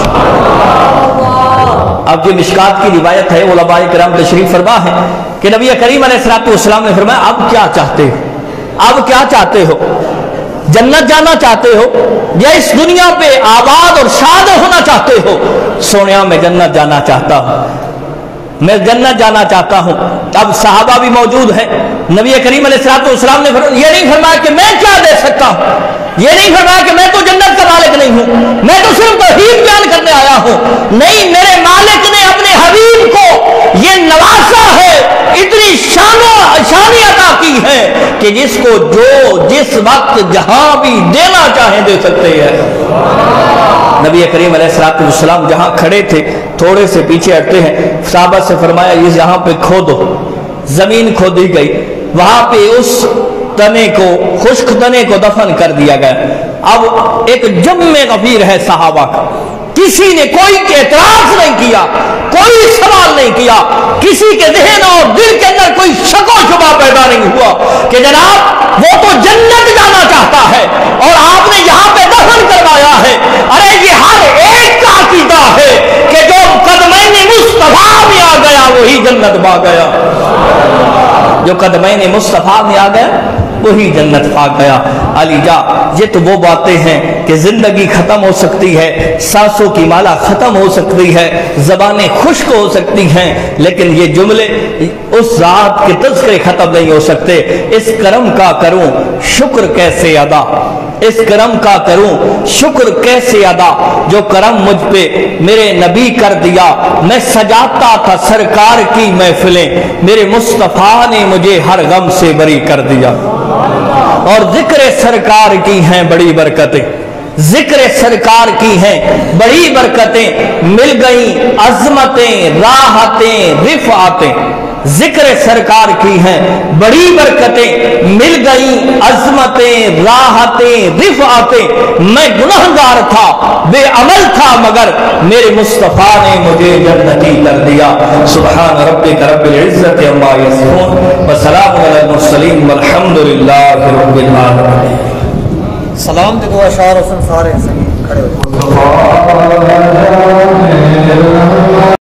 اب یہ مشکات کی روایت ہے، علماء کرام تشریف فرما ہے کہ نبی کریم علیہ الصلوۃ والسلام نے فرمایا اب کیا چاہتے ہو؟ اب کیا چاہتے ہو؟ جنت جانا چاہتے ہو یا اس دنیا پہ آباد اور شاد ہونا چاہتے ہو؟ سونیا میں جنت جانا چاہتا ہوں، میں جنت جانا چاہتا ہوں۔ اب صحابہ بھی موجود ہیں، نبی کریم علیہ الصلوۃ والسلام نے یہ نہیں فرمایا کہ میں کیا دے سکتا ہوں، یہ نہیں فرمایا کہ میں تو جنت کا مالک نہیں ہوں، میں تو صرف توحید بیان کرنے آیا ہوں، نہیں، میرے مالک نے اپنے حبیب کو یہ نوازا ہے کہ جس کو جو جس وقت جہاں بھی دینا چاہیں دے سکتے ہیں۔ نبی کریم علیہ الصلوۃ والسلام جہاں کھڑے تھے تھوڑے سے پیچھے ہٹتے ہیں، صحابہ سے فرمایا یہ یہاں پہ کھودو، زمین کھودی گئی، وہاں پہ اس تنے کو، خشک تنے کو دفن کر دیا گیا۔ اب ایک جم غفیر ہے صحابہ کا، کسی نے کوئی اعتراض نہیں کیا، کوئی سوال نہیں کیا، کسی کے ذہن اور دل کے اندر کوئی شک و شبہ پیدا نہیں ہوا کہ جناب وہ تو جنت جانا چاہتا ہے اور آپ نے یہاں پہ دفن کروایا ہے۔ ارے یہ ہر ایک کا عقیدہ ہے کہ جو قدمین مصطفیٰ میں آ گیا وہی جنت پا گیا، جو قدمین مصطفیٰ میں آ گیا وہی جنت پا گیا۔ علی جا، یہ تو وہ باتیں ہیں کہ زندگی ختم ہو سکتی ہے، سانسوں کی مالا ختم ہو سکتی ہے، زبانیں خشک ہو سکتی ہیں، لیکن یہ جملے اس ذات کے تذکرے ختم نہیں ہو سکتے۔ اس کرم کا کروں شکر کیسے ادا، اس کرم کا کروں شکر کیسے ادا، جو کرم مجھ پہ میرے نبی کر دیا۔ میں سجاتا تھا سرکار کی محفلیں، میرے مصطفیٰ نے مجھے ہر غم سے بری کر دیا۔ اور ذکر سرکار کی ہیں بڑی برکتیں، ذکر سرکار کی ہیں بڑی برکتیں، مل گئیں عظمتیں راحتیں رفعتیں، ذکر سرکار کی ہیں بڑی برکتیں، مل گئیں عظمتیں راحتیں رفعتیں۔ میں گنہگار تھا، بے عمل تھا، مگر میرے مصطفیٰ نے مجھے جنتی کر دیا۔ سبحان ربک رب العزت عما یصفون وسلام علی المرسلین والحمد للہ رب العالمین۔ سلام دے دعا شاہ حسن سارے کھڑے ہو۔